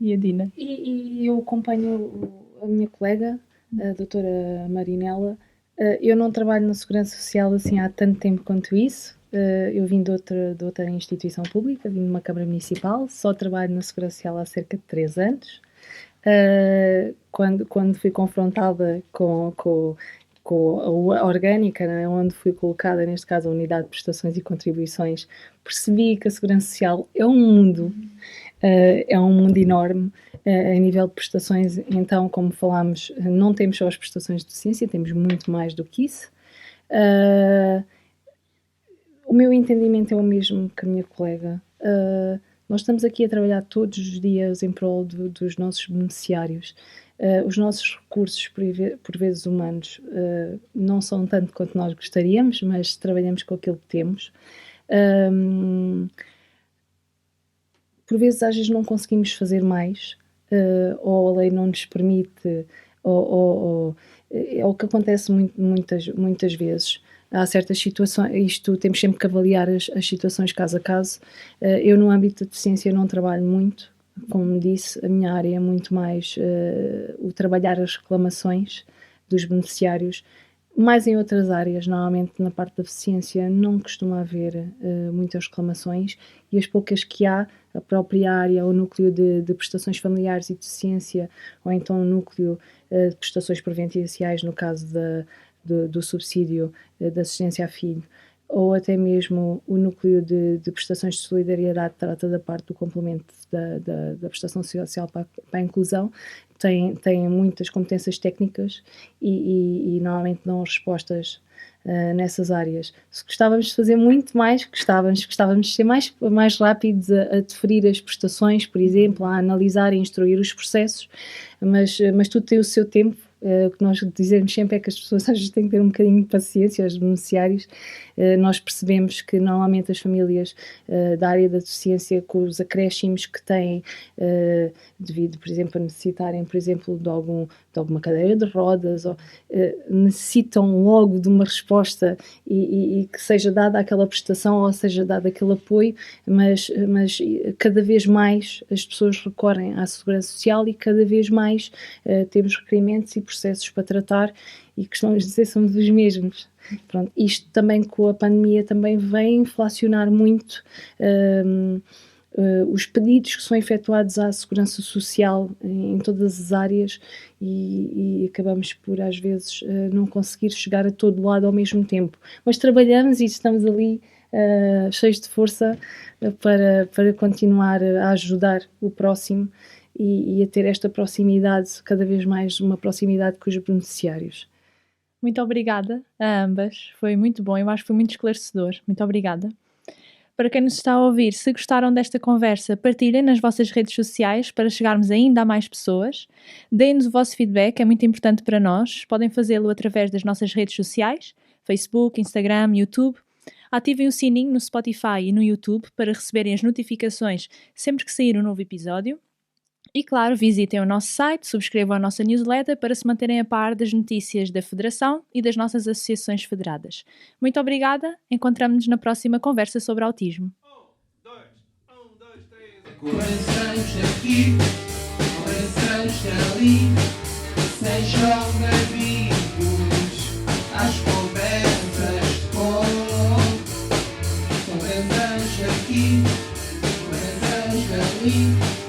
E a Dina? E eu acompanho a minha colega, a doutora Marinela. Eu não trabalho na Segurança Social assim há tanto tempo quanto isso. Eu vim de outra instituição pública, vim de uma Câmara Municipal, só trabalho na Segurança Social há cerca de 3 anos. Quando fui confrontada com a orgânica, né, onde fui colocada, neste caso, a Unidade de Prestações e Contribuições, percebi que a Segurança Social é um mundo enorme. A nível de prestações, então, como falámos, não temos só as prestações de deficiência, temos muito mais do que isso. O meu entendimento é o mesmo que a minha colega. Nós estamos aqui a trabalhar todos os dias em prol dos nossos beneficiários. Os nossos recursos, por vezes humanos, não são tanto quanto nós gostaríamos, mas trabalhamos com aquilo que temos. Por vezes, às vezes, não conseguimos fazer mais, ou a lei não nos permite, ou é o que acontece muitas vezes. Há certas situações, temos sempre que avaliar as situações caso a caso. Eu, no âmbito da deficiência, não trabalho muito. Como disse, a minha área é muito mais o trabalhar as reclamações dos beneficiários. Mais em outras áreas, normalmente na parte da deficiência, não costuma haver muitas reclamações, e as poucas que há, a própria área, o núcleo de prestações familiares e deficiência, ou então o núcleo de prestações previdenciais, no caso do subsídio de assistência a filho, ou até mesmo o núcleo de prestações de solidariedade trata da parte do complemento da prestação social para a inclusão, têm muitas competências técnicas e normalmente dão respostas nessas áreas. Se gostávamos de fazer muito mais, gostávamos de ser mais rápidos a deferir as prestações, por exemplo, a analisar e instruir os processos, mas tudo tem o seu tempo. O que nós dizemos sempre é que as pessoas às vezes têm que ter um bocadinho de paciência, os beneficiários. Nós percebemos que normalmente as famílias da área da deficiência, com os acréscimos que têm, devido, por exemplo, a necessitarem, por exemplo, de alguma cadeira de rodas, ou necessitam logo de uma resposta e que seja dada aquela prestação ou seja dado aquele apoio, mas cada vez mais as pessoas recorrem à segurança social e cada vez mais temos requerimentos e processos para tratar e costumamos dizer somos os mesmos. Pronto, isto também com a pandemia também vem inflacionar muito os pedidos que são efetuados à segurança social em todas as áreas e acabamos por às vezes não conseguir chegar a todo lado ao mesmo tempo, mas trabalhamos e estamos ali cheios de força para continuar a ajudar o próximo e a ter esta proximidade, cada vez mais uma proximidade com os beneficiários. Muito obrigada a ambas, foi muito bom, eu acho que foi muito esclarecedor. Muito obrigada. Para quem nos está a ouvir, se gostaram desta conversa, partilhem nas vossas redes sociais para chegarmos ainda a mais pessoas. Deem-nos o vosso feedback, é muito importante para nós. Podem fazê-lo através das nossas redes sociais, Facebook, Instagram, YouTube. Ativem o sininho no Spotify e no YouTube para receberem as notificações sempre que sair um novo episódio. E claro, visitem o nosso site, subscrevam a nossa newsletter para se manterem a par das notícias da Federação e das nossas associações federadas. Muito obrigada, encontramos-nos na próxima conversa sobre autismo. Corações aqui, corações ali, sejam bem-vindos às conversas com corações aqui, corações ali.